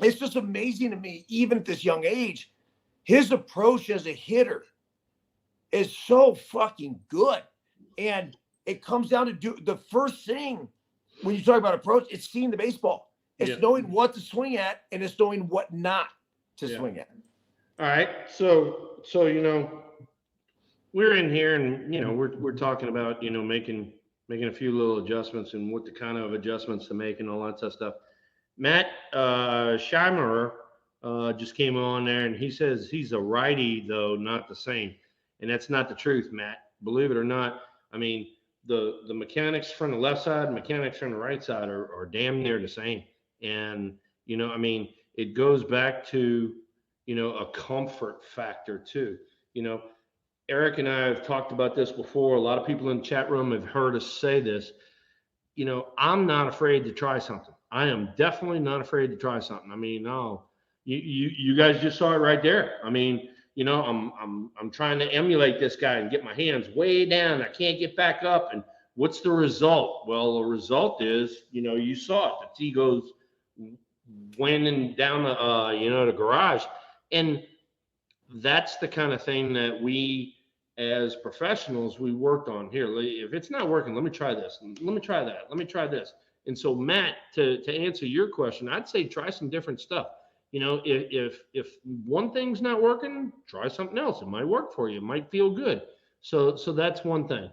it's just amazing to me, even at this young age, his approach as a hitter is so fucking good. And it comes down to do the first thing when you talk about approach, it's seeing the baseball. It's knowing what to swing at, and it's knowing what not to swing at. All right. So we're in here and we're talking about making a few little adjustments and what the kind of adjustments to make and all that stuff. Matt Scheimerer just came on there and he says he's a righty though, not the same, and that's not the truth, Matt. Believe it or not, I mean the mechanics from the left side, mechanics from the right side are damn near the same, and it goes back to a comfort factor too. Eric and I have talked about this before. A lot of people in the chat room have heard us say this. I'm not afraid to try something. I am definitely not afraid to try something. I mean, no, you guys just saw it right there. I mean, I'm trying to emulate this guy and get my hands way down. I can't get back up. And what's the result? Well, the result is, you saw it. The tee goes winding down the garage. And that's the kind of thing that we, as professionals, we worked on. Here, if it's not working, let me try this. Let me try that. Let me try this. And so, Matt, to answer your question, I'd say try some different stuff. If one thing's not working, try something else. It might work for you. It might feel good. So that's one thing.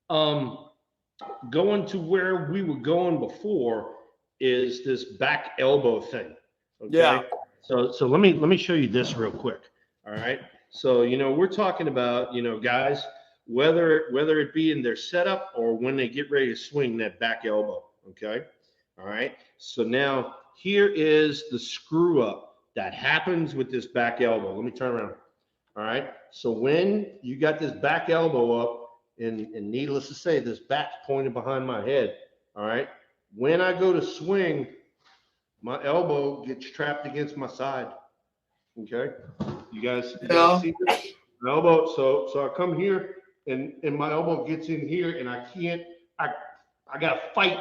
Going to where we were going before is this back elbow thing. Okay? Yeah. So let me show you this real quick. All right. So, we're talking about, guys, whether it be in their setup or when they get ready to swing that back elbow. Okay. All right. So now here is the screw up that happens with this back elbow. Let me turn around. All right. So when you got this back elbow up, and needless to say, this back's pointed behind my head. All right. When I go to swing, my elbow gets trapped against my side. Okay. You guys see this? My elbow. So I come here and my elbow gets in here and I got to fight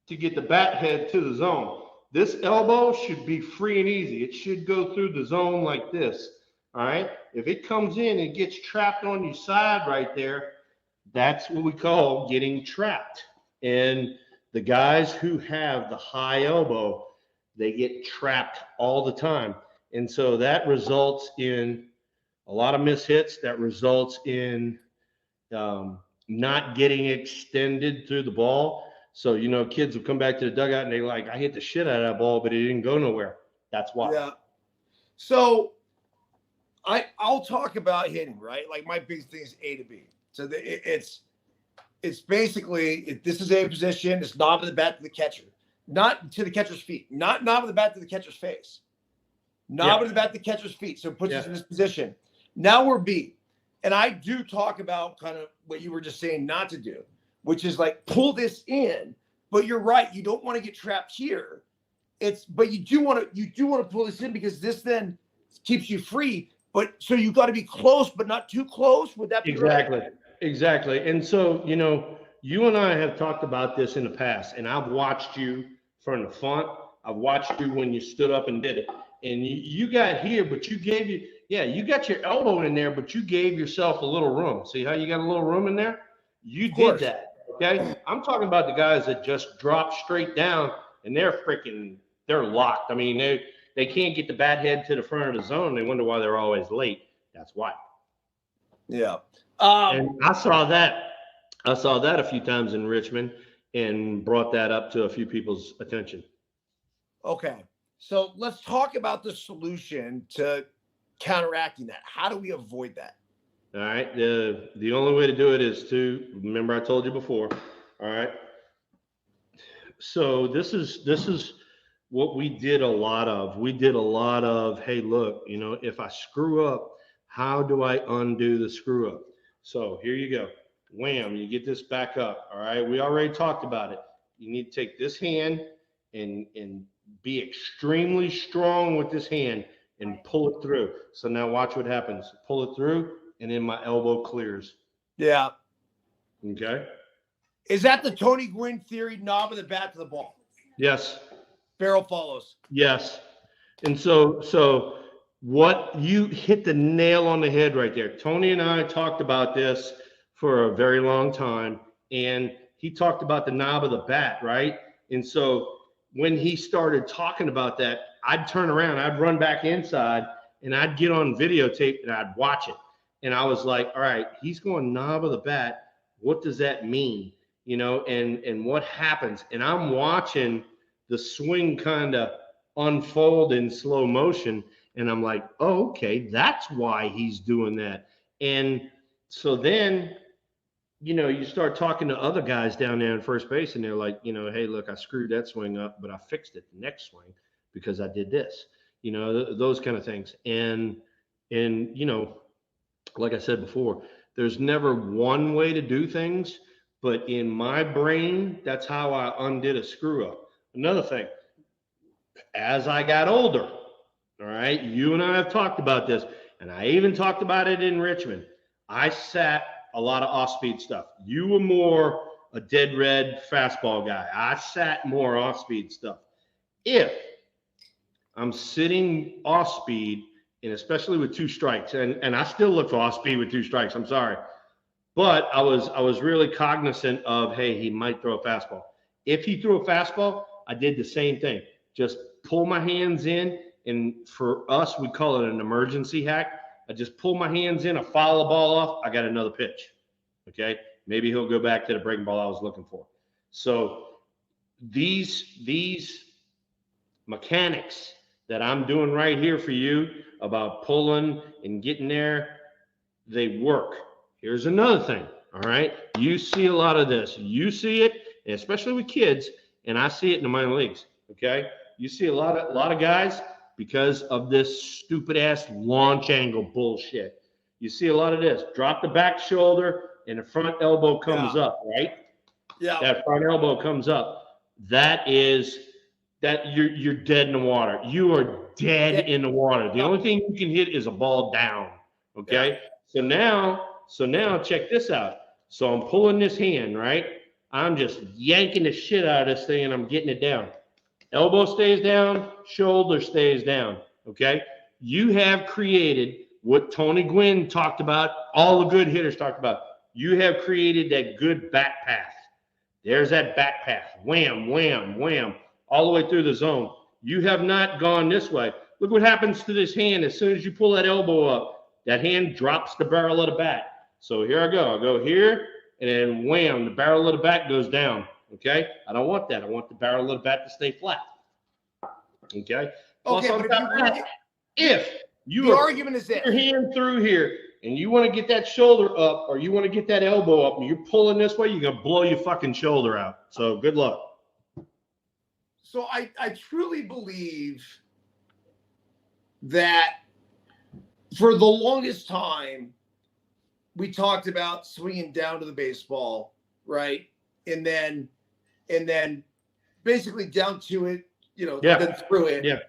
to get the bat head to the zone. This elbow should be free and easy. It should go through the zone like this. All right. If it comes in and gets trapped on your side right there, that's what we call getting trapped. And the guys who have the high elbow, they get trapped all the time. And so that results in a lot of mishits. That results in not getting extended through the ball. So, kids will come back to the dugout and they're like, I hit the shit out of that ball, but it didn't go nowhere. That's why. Yeah. So I'll talk about hitting, right? Like my big thing is A to B. So it's basically, this is a position. It's knob of the bat to the catcher, not to the catcher's feet, not knob of the bat to the catcher's face. Knob of the bat to the catcher's feet. So it puts us in this position. Now we're B. And I do talk about kind of what you were just saying not to do, which is like pull this in, but you're right. You don't want to get trapped here. But you do want to pull this in because this then keeps you free. But so you got to be close, but not too close. Would that be exactly? Right? Exactly. And so, you and I have talked about this in the past, and I've watched you from the front. I've watched you when you stood up and did it. And you got here, but you got your elbow in there, but you gave yourself a little room. See how you got a little room in there? You did that. Okay. I'm talking about the guys that just drop straight down and they're locked. I mean, they can't get the bat head to the front of the zone. They wonder why they're always late. That's why. Yeah. And I saw that a few times in Richmond and brought that up to a few people's attention. Okay. So let's talk about the solution to counteracting that. How do we avoid that? All right. The only way to do it is to remember I told you before. All right. So this is what we did a lot of. We did a lot of, hey, look, if I screw up, how do I undo the screw up? So here you go. Wham, you get this back up. All right. We already talked about it. You need to take this hand and be extremely strong with this hand and pull it through. So now watch what happens. Pull it through, and then my elbow clears. Yeah. Okay. Is that the Tony Gwynn theory, knob of the bat to the ball? Yes. Barrel follows. Yes. And so what you hit the nail on the head right there. Tony and I talked about this for a very long time, and he talked about the knob of the bat, right? And so when he started talking about that, I'd turn around, I'd run back inside, and I'd get on videotape and I'd watch it. And I was like, all right, he's going knob of the bat. What does that mean? You know, and what happens? And I'm watching the swing kind of unfold in slow motion, and I'm like, oh, okay, that's why he's doing that. And so then, you know, you start talking to other guys down there in first base, and they're like, you know, hey, look, I screwed that swing up, but I fixed it the next swing because I did this. You know, those kind of things. And you know, like I said before, there's never one way to do things, but in my brain, that's how I undid a screw up. Another thing, as I got older, all right, you and I have talked about this, and I even talked about it in Richmond. I sat a lot of off-speed stuff. You were more a dead red fastball guy. I sat more off-speed stuff. If I'm sitting off-speed, and especially with two strikes, and I still look for off-speed with two strikes, I'm sorry. But I was really cognizant of, hey, he might throw a fastball. If he threw a fastball, I did the same thing. Just pull my hands in, and for us, we call it an emergency hack. I just pull my hands in, I foul the ball off, I got another pitch. Okay? Maybe he'll go back to the breaking ball I was looking for. So these mechanics that I'm doing right here for you about pulling and getting there, they work. Here's another thing, all right? You see a lot of this. You see it, and especially with kids, and I see it in the minor leagues, okay? You see a lot of guys, because of this stupid-ass launch angle bullshit, you see a lot of this. Drop the back shoulder, and the front elbow comes up, right? Yeah. That front elbow comes up. That is that you're dead in the water. You are dead in the water. The only thing you can hit is a ball down. Okay. So now check this out. So I'm pulling this hand, right? I'm just yanking the shit out of this thing and I'm getting it down. Elbow stays down, shoulder stays down. Okay. You have created what Tony Gwynn talked about, all the good hitters talked about. You have created that good back path. There's that back path. Wham, wham, wham, all the way through the zone. You have not gone this way. Look what happens to this hand as soon as you pull that elbow up. That hand drops the barrel of the bat. So here I go. I go here, and then wham, the barrel of the bat goes down. Okay? I don't want that. I want the barrel of the bat to stay flat. Okay? Plus, on top of that, if you argument is this. Your hand through here, and you want to get that shoulder up, or you want to get that elbow up, and you're pulling this way, you're going to blow your fucking shoulder out. So good luck. So I truly believe that for the longest time, we talked about swinging down to the baseball, right? And then basically down to it, you know, then through it. Yeah.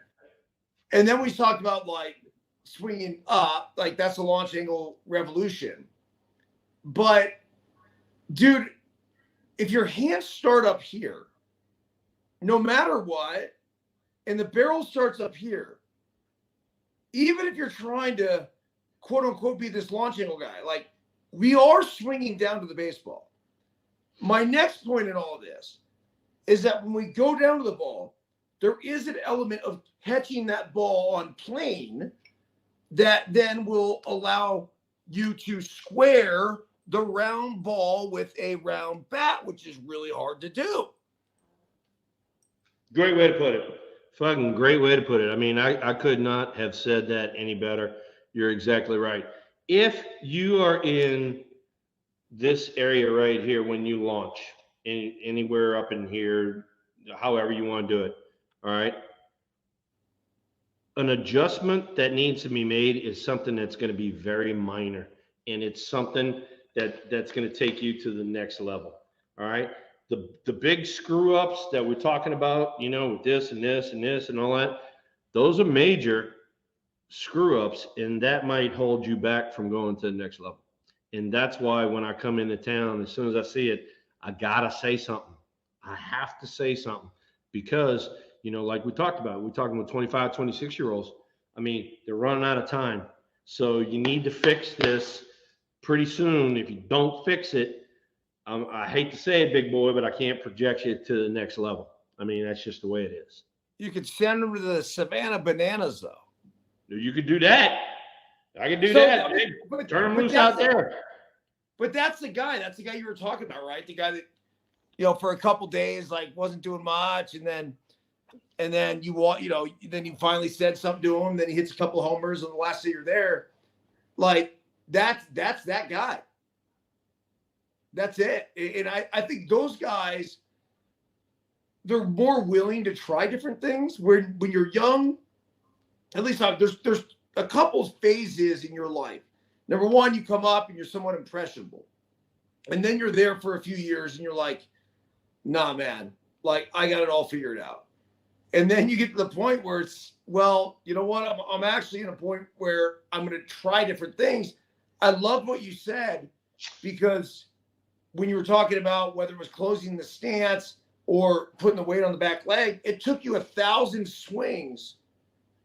And then we talked about like swinging up, like that's a launch angle revolution. But dude, if your hands start up here, no matter what, and the barrel starts up here, even if you're trying to quote unquote be this launch angle guy, like we are swinging down to the baseball. My next point in all of this is that when we go down to the ball, there is an element of catching that ball on plane that then will allow you to square the round ball with a round bat, which is really hard to do. Great way to put it. Fucking great way to put it. I mean, I could not have said that any better. You're exactly right. If you are in this area right here when you launch, anywhere up in here, however you want to do it, all right? An adjustment that needs to be made is something that's going to be very minor, and it's something that's going to take you to the next level, all right? The big screw ups that we're talking about, you know, with this and this and this and all that, those are major screw ups, and that might hold you back from going to the next level. And that's why when I come into town, as soon as I see it, I gotta say something. I have to say something because, You know, like we talked about, we're talking about 25, 26-year-olds. I mean, they're running out of time. So you need to fix this pretty soon. If you don't fix it, I hate to say it, big boy, but I can't project you to the next level. I mean, that's just the way it is. You could send them to the Savannah Bananas, though. You could do that. I could do that. Hey, turn them loose out there. But that's the guy. That's the guy you were talking about, right? The guy that, you know, for a couple days, like, wasn't doing much, and then you want, you know, then you finally said something to him. Then he hits a couple of homers on the last day you're there. Like, that's that guy. That's it. And I think those guys, they're more willing to try different things. When you're young, at least there's a couple phases in your life. Number one, you come up and you're somewhat impressionable. And then you're there for a few years and you're like, nah, man, like, I got it all figured out. And then you get to the point where it's, well, you know what? I'm actually in a point where I'm going to try different things. I love what you said, because when you were talking about whether it was closing the stance or putting the weight on the back leg, it took you 1,000 swings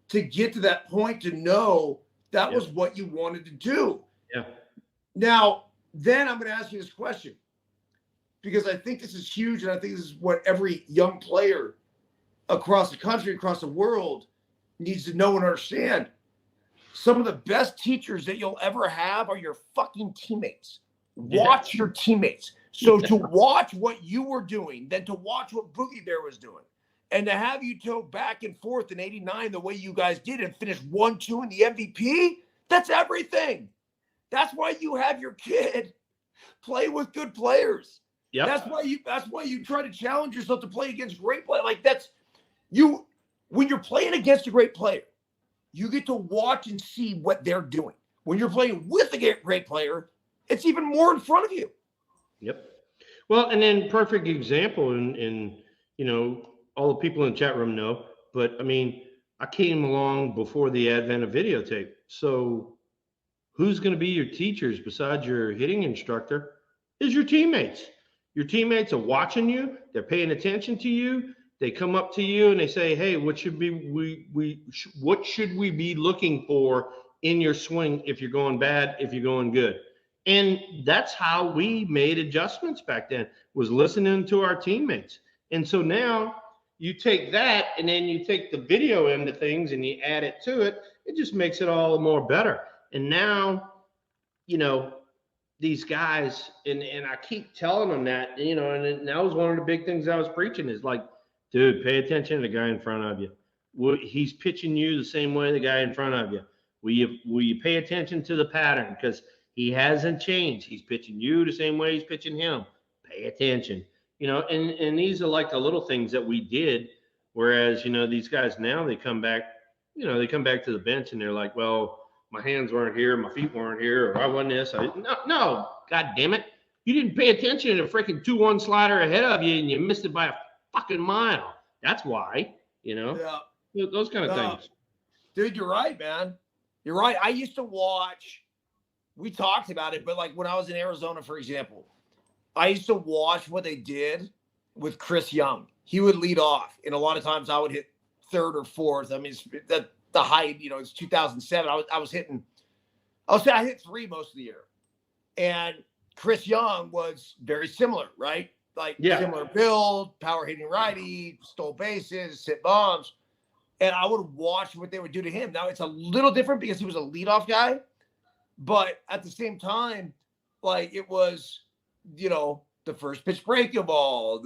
to get to that point to know that was what you wanted to do. Yeah. Now, then I'm going to ask you this question, because I think this is huge, and I think this is what every young player across the country, across the world, needs to know and understand. Some of the best teachers that you'll ever have are your fucking teammates. Watch your teammates. So to watch what you were doing, then to watch what Boogie Bear was doing, and to have you go back and forth in '89 the way you guys did and finish 1-2 in the MVP, that's everything. That's why you have your kid play with good players. Yep. That's why you try to challenge yourself to play against great players. Like, that's you. When you're playing against a great player, you get to watch and see what they're doing. When you're playing with a great player, it's even more in front of you. Yep. Well, and then perfect example, and you know, all the people in the chat room know, but I mean, I came along before the advent of videotape. So who's going to be your teachers besides your hitting instructor is your teammates. Your teammates are watching you. They're paying attention to you. They come up to you and they say, hey, what should we be looking for in your swing if you're going bad, if you're going good? And that's how we made adjustments back then, was listening to our teammates. And so now you take that and then you take the video end of things and you add it to it. It just makes it all more better. And now, you know, these guys, and I keep telling them that, you know, and that was one of the big things I was preaching is like, dude, pay attention to the guy in front of you. He's pitching you the same way the guy in front of you. Will you pay attention to the pattern? Because he hasn't changed. He's pitching you the same way he's pitching him. Pay attention. You know, and these are like the little things that we did. Whereas, you know, these guys now, they come back to the bench and they're like, well, my hands weren't here, my feet weren't here, or I wasn't this. No, God damn it. You didn't pay attention to the freaking 2-1 slider ahead of you and you missed it by a fucking mile. That's why, you know, those kind of things. Dude, you're right, man. You're right. I used to watch, we talked about it, but like when I was in Arizona, for example, I used to watch what they did with Chris Young. He would lead off, and a lot of times I would hit third or fourth. I mean, the height, you know, it's 2007. I hit 3 most of the year. And Chris Young was very similar, right? Like similar build, power hitting righty, stole bases, hit bombs. And I would watch what they would do to him. Now it's a little different because he was a leadoff guy, but at the same time, like it was, you know, the first pitch breaking ball,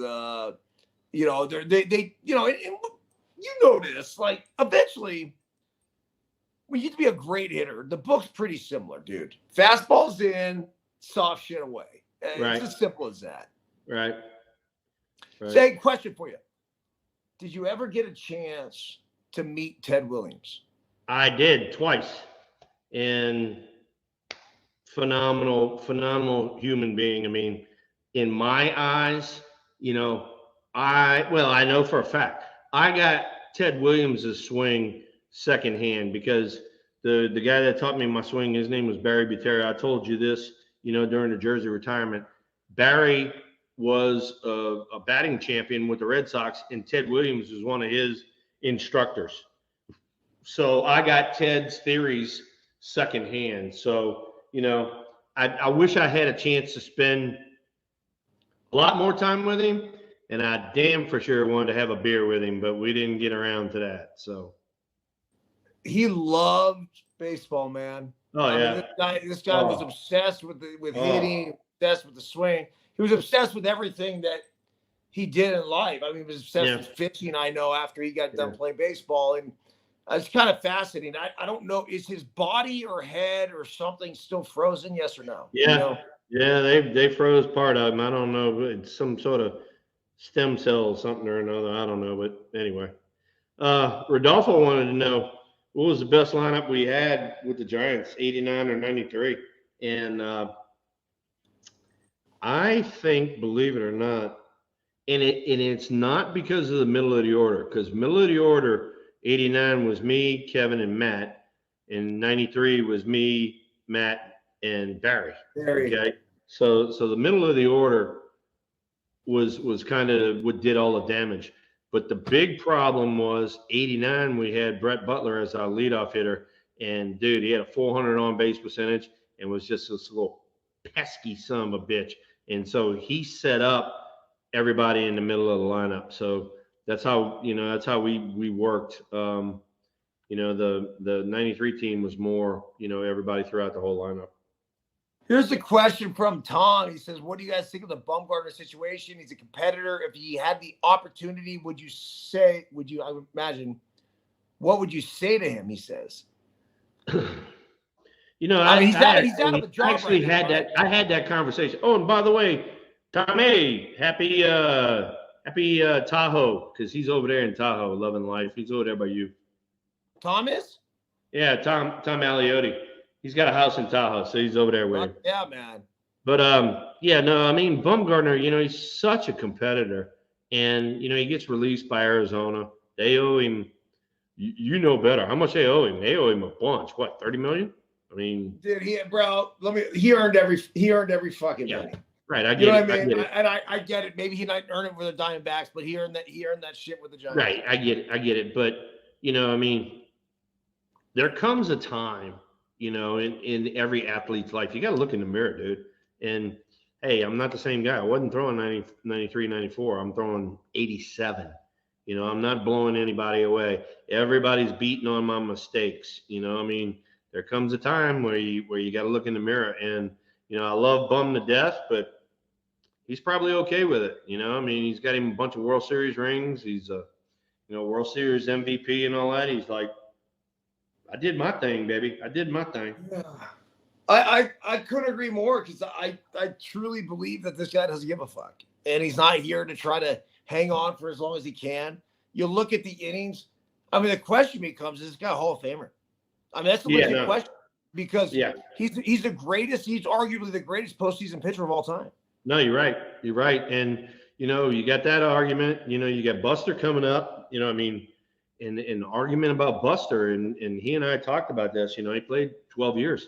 you know, they you know, and you notice, like eventually when you get to be a great hitter, the book's pretty similar, dude. Fastball's in, soft shit away. It's as simple as that. Right. Say, question for you. Did you ever get a chance to meet Ted Williams? I did twice. And phenomenal human being. I mean, in my eyes, you know, I know for a fact, I got Ted Williams' swing secondhand because the guy that taught me my swing, his name was Barry Butera. I told you this, you know, during the Jersey retirement. Barry was a batting champion with the Red Sox, and Ted Williams was one of his instructors. So I got Ted's theories secondhand. So, I wish I had a chance to spend a lot more time with him, and I damn for sure wanted to have a beer with him, but we didn't get around to that. So he loved baseball, man. Oh yeah, this guy was obsessed with hitting, obsessed with the swing. He was obsessed with everything that he did in life. I mean, he was obsessed with fishing. I know after he got done playing baseball, and it's kind of fascinating. I don't know, is his body or head or something still frozen? Yes or no? Yeah, yeah, they froze part of him. I don't know, but it's some sort of stem cell something or another. I don't know, but anyway, Rodolfo wanted to know what was the best lineup we had with the Giants, 89 or 93, and I think, believe it or not, and it's not because of the middle of the order, because middle of the order, 89 was me, Kevin, and Matt, and 93 was me, Matt, and Barry. Okay, so the middle of the order was kind of what did all the damage. But the big problem was 89, we had Brett Butler as our leadoff hitter, and dude, he had a 400 on base percentage and was just this little pesky son of a bitch. And so he set up everybody in the middle of the lineup. So that's how we worked. The 93 team was more, everybody throughout the whole lineup. Here's a question from Tom. He says, what do you guys think of the Bumgarner situation? He's a competitor. If he had the opportunity, what would you say to him? He says. He's out of the job. I had that conversation. Oh, and by the way, Tommy, happy Tahoe, because he's over there in Tahoe, loving life. He's over there by you. Tom is? Yeah, Tom Aliotti. He's got a house in Tahoe, so he's over there with him. Yeah, man. But Bumgarner, he's such a competitor, and he gets released by Arizona. They owe him. You know better. How much they owe him? They owe him a bunch. What, $30 million? I mean, dude, he earned every fucking penny. Right, I get it. I get it. Maybe he didn't earn it with the Diamondbacks, but he earned that shit with the Giants. Right, I get it. But there comes a time, in every athlete's life, you got to look in the mirror, dude. And hey, I'm not the same guy. I wasn't throwing 90, 93, 94. I'm throwing 87. I'm not blowing anybody away. Everybody's beating on my mistakes. There comes a time where you got to look in the mirror. And I love Bum to death, but he's probably okay with it. He's got him a bunch of World Series rings. He's a World Series MVP and all that. He's like, I did my thing, baby. I did my thing. Yeah. I couldn't agree more, because I truly believe that this guy doesn't give a fuck. And he's not here to try to hang on for as long as he can. You look at the innings. The question becomes, is this guy a Hall of Famer? That's the legit question, because he's the greatest. He's arguably the greatest postseason pitcher of all time. No, you're right. You're right. And, you got that argument. You got Buster coming up, and an argument about Buster. And he and I talked about this. He played 12 years.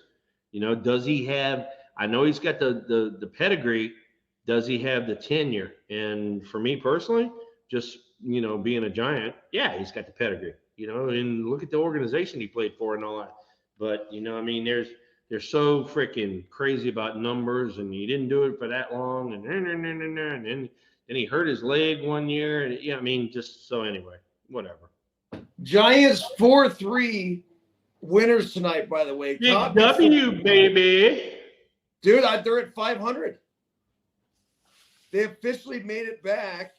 Does he have – I know he's got the pedigree. Does he have the tenure? And for me personally, just, being a Giant, he's got the pedigree. And look at the organization he played for and all that. But, they're so freaking crazy about numbers, and he didn't do it for that long, and then he hurt his leg one year, and just so anyway, whatever. Giants 4-3 winners tonight, by the way. Big W, baby. Dude, they're at 500. They officially made it back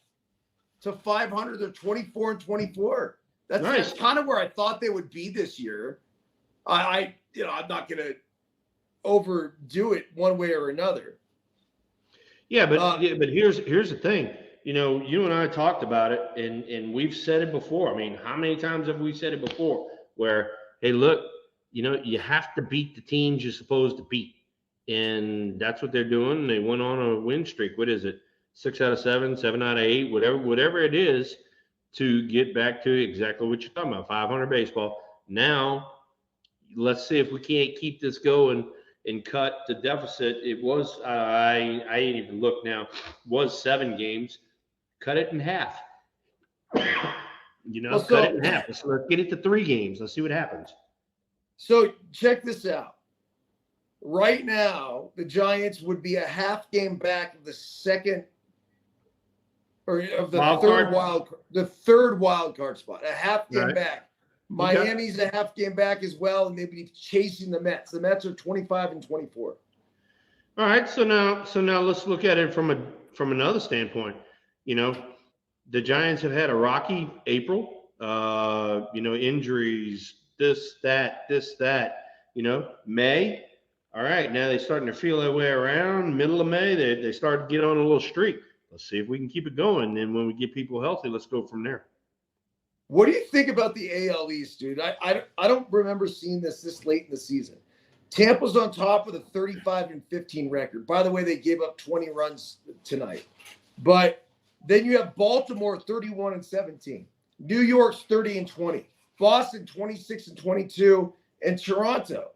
to 500. They're 24-24. That's nice. That's kind of where I thought they would be this year. I'm not going to overdo it one way or another. Yeah, but here's the thing. You and I talked about it, and we've said it before. How many times have we said it before? Where, hey, look, you have to beat the teams you're supposed to beat, and that's what they're doing. They went on a win streak. What is it? 6 out of 7, 7 out of 8, whatever it is, to get back to exactly what you're talking about, 500 baseball. Now, let's see if we can't keep this going and cut the deficit. It was I ain't even looked now. Was 7 games. Cut it in half. Well, Cut it so in half. Let's get it to 3 games. Let's see what happens. so check this out. Right now, the Giants would be a half game back of the second or of the third wild card spot. A half game back. Miami's a half game back as well, and they'd be chasing the Mets. The Mets are 25 and 24. All right, so now let's look at it from another standpoint. The Giants have had a rocky April. Injuries, this, that. May. All right, now they're starting to feel their way around. Middle of May, they start to get on a little streak. Let's see if we can keep it going. And when we get people healthy, let's go from there. What do you think about the AL East, dude? I don't remember seeing this late in the season. Tampa's on top with a 35 and 15 record. By the way, they gave up 20 runs tonight. But then you have Baltimore 31 and 17. New York's 30 and 20. Boston 26 and 22. And Toronto,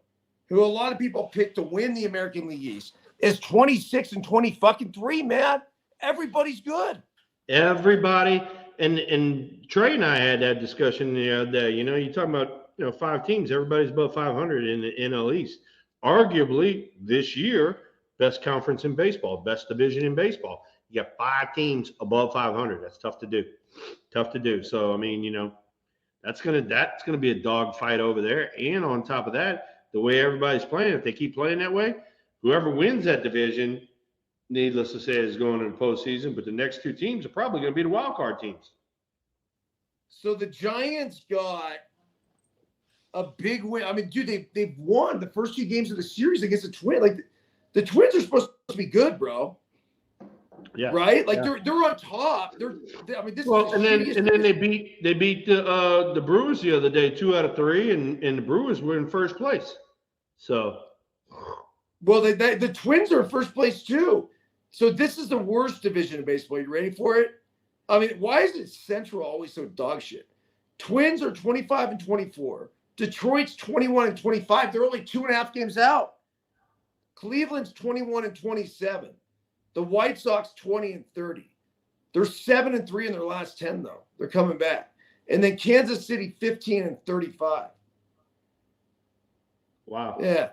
who a lot of people picked to win the American League East, is 26 and 23, man. Everybody's good. Everybody. And Trey and I had that discussion the other day. You talking about 5 teams. Everybody's above 500 in the NL East. Arguably, this year, best conference in baseball, best division in baseball. You got 5 teams above 500. That's tough to do. So I mean, that's gonna be a dog fight over there. And on top of that, the way everybody's playing, if they keep playing that way, whoever wins that division, needless to say, is going to the postseason. But the next 2 teams are probably going to be the wild card teams. So the Giants got a big win. I mean, dude, they've won the first 2 games of the series against the Twins. Like the Twins are supposed to be good, bro. Yeah. Right? Like they're on top. This. Well, and then they beat the Brewers the other day, 2 out of 3, and the Brewers were in first place. So. Well, the Twins are in first place too. So this is the worst division in baseball. You ready for it? I mean, why is it Central always so dog shit? Twins are 25 and 24. Detroit's 21 and 25. They're only 2.5 games out. Cleveland's 21 and 27. The White Sox 20 and 30. They're 7 and 3 in their last 10, though. They're coming back. And then Kansas City 15 and 35. Wow. Yeah.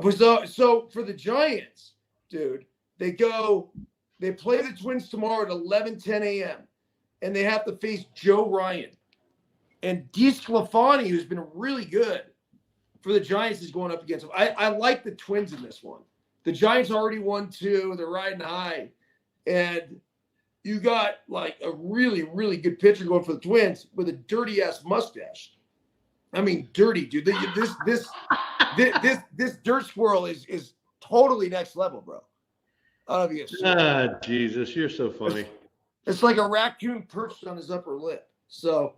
So for the Giants, dude, they play the Twins tomorrow at 11:10 a.m. and they have to face Joe Ryan. And DeSclafani, who's been really good for the Giants, is going up against him. I like the Twins in this one. The Giants already won 2. They're riding high. And you got like a really, really good pitcher going for the Twins with a dirty-ass mustache. I mean, dirty, dude. This dirt squirrel is totally next level, bro. I don't know if you guys Jesus, you're so funny. It's like a raccoon perched on his upper lip. So,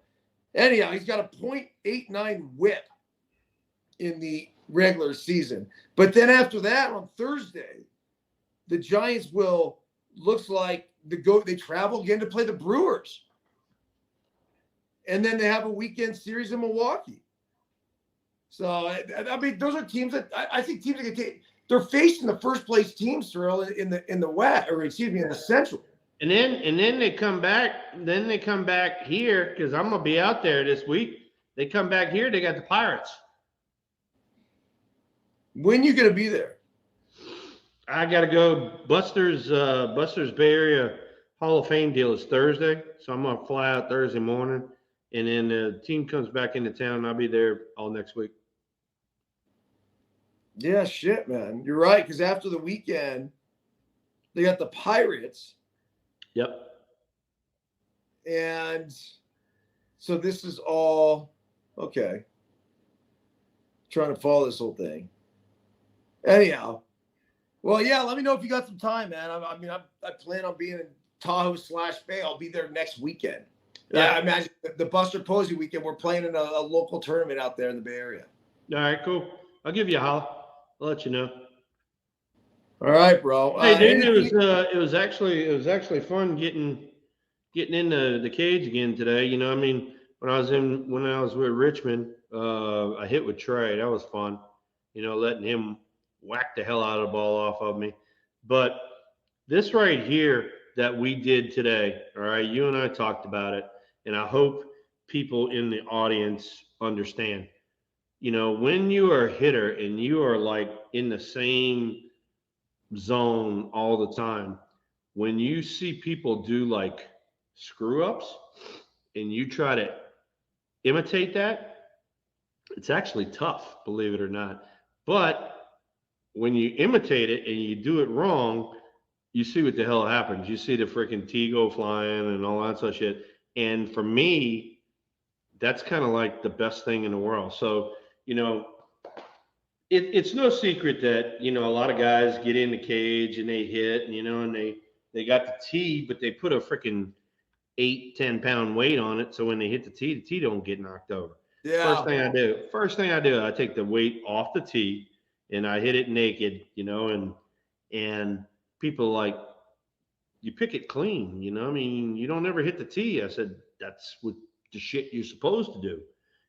anyhow, he's got a .89 whip in the regular season. But then after that, on Thursday, the Giants looks like they travel again to play the Brewers. And then they have a weekend series in Milwaukee. So, I mean, those are teams that I think teams are going to take. They're facing the first place teams, Cyril, in the West, or excuse me, in the Central. And then they come back. Then they come back here because I'm gonna be out there this week. They come back here. They got the Pirates. When you going to be there? I got to go. Buster's Bay Area Hall of Fame deal is Thursday, so I'm gonna fly out Thursday morning, and then the team comes back into town. And I'll be there all next week. Yeah, shit, man. You're right, because after the weekend, they got the Pirates. Yep. And so this is all okay. Trying to follow this whole thing. Anyhow, well, yeah, let me know if you got some time, man. I plan on being in Tahoe/Bay. I'll be there next weekend. Yeah, I imagine the Buster Posey weekend. We're playing in a local tournament out there in the Bay Area. All right, cool. I'll give you a holler. I'll let you know. All right, bro. Hey, dude, it was actually fun getting into the cage again today. You know, I mean, when I was with Richmond, I hit with Trey. That was fun. You know, letting him whacked the hell out of the ball off of me. But this right here that we did today, all right, you and I talked about it, and I hope people in the audience understand. You know, when you are a hitter and you are like in the same zone all the time, when you see people do like screw ups and you try to imitate that, it's actually tough, believe it or not. But when you imitate it and you do it wrong, you see what the hell happens. You see the freaking tee go flying and all that sort of shit. And for me, that's kind of like the best thing in the world. So, you know, it's no secret that, you know, a lot of guys get in the cage and they hit, and, you know, and they got the tee, but they put a freaking 8-10 pound weight on it. So when they hit the tee don't get knocked over. Yeah. First thing I do, I take the weight off the tee and I hit it naked, you know, and people like, you pick it clean, you know, I mean, you don't ever hit the tee. I said, that's what the shit you're supposed to do,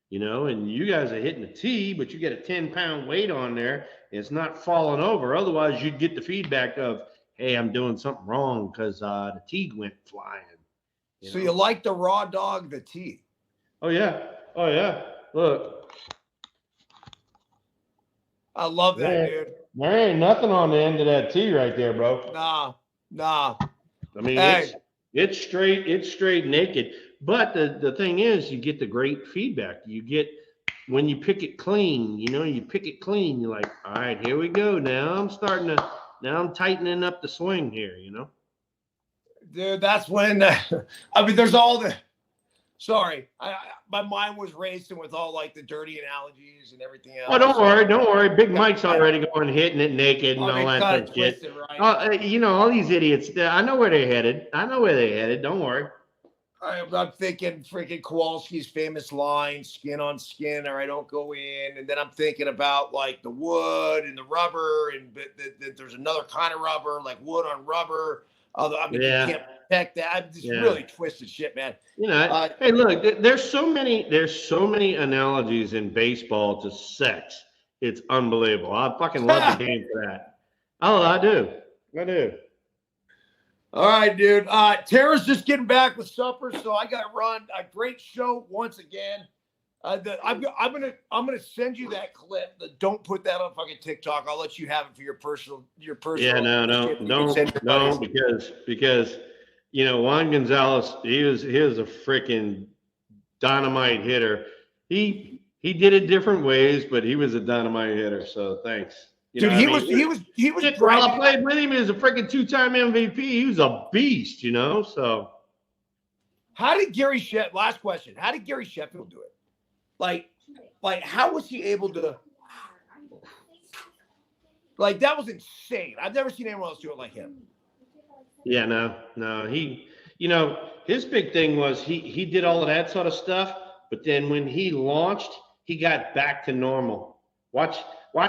you know, and you guys are hitting the tee, but you get a 10-pound weight on there. And it's not falling over. Otherwise you'd get the feedback of, hey, I'm doing something wrong because the tee went flying. So you like the raw dog, the tee? Oh yeah. Oh yeah. Look. I love that, dude. There ain't nothing on the end of that tee right there, bro. Nah. I mean, hey. it's straight naked. But the thing is, you get the great feedback. You get, when you pick it clean, you know, you pick it clean, you're like, all right, here we go. Now I'm tightening up the swing here, you know? Dude, that's when, I mean, there's all the, sorry, my mind was racing with all like the dirty analogies and everything else. Oh, don't worry. Big Mike's already going hitting it naked and all that sort of shit. Right? You know, all these idiots, I know where they're headed. Don't worry. I'm thinking freaking Kowalski's famous line, skin on skin, or I don't go in. And then I'm thinking about like the wood and the rubber, and that there's another kind of rubber, like wood on rubber. Although, I mean, you can't protect that. I'm just really twisted shit, man. You know, hey, look, there's so many analogies in baseball to sex. It's unbelievable. I fucking love the game for that. Oh, I do. All right, dude. Tara's just getting back with supper, so I got to run. A great show once again. I'm gonna send you that clip. Don't put that on fucking TikTok. I'll let you have it for your personal. Yeah, no, because you know, Juan Gonzalez, he was a freaking dynamite hitter. He did it different ways, but he was a dynamite hitter. So thanks. Dude, he was. While I played with him, he was a freaking 2-time MVP. He was a beast, you know. So, how did Gary Sheffield? Last question. How did Gary Sheffield do it? Like, how was he able to? Like, that was insane. I've never seen anyone else do it like him. Yeah, no. He, you know, his big thing was he did all of that sort of stuff, but then when he launched, he got back to normal. Watch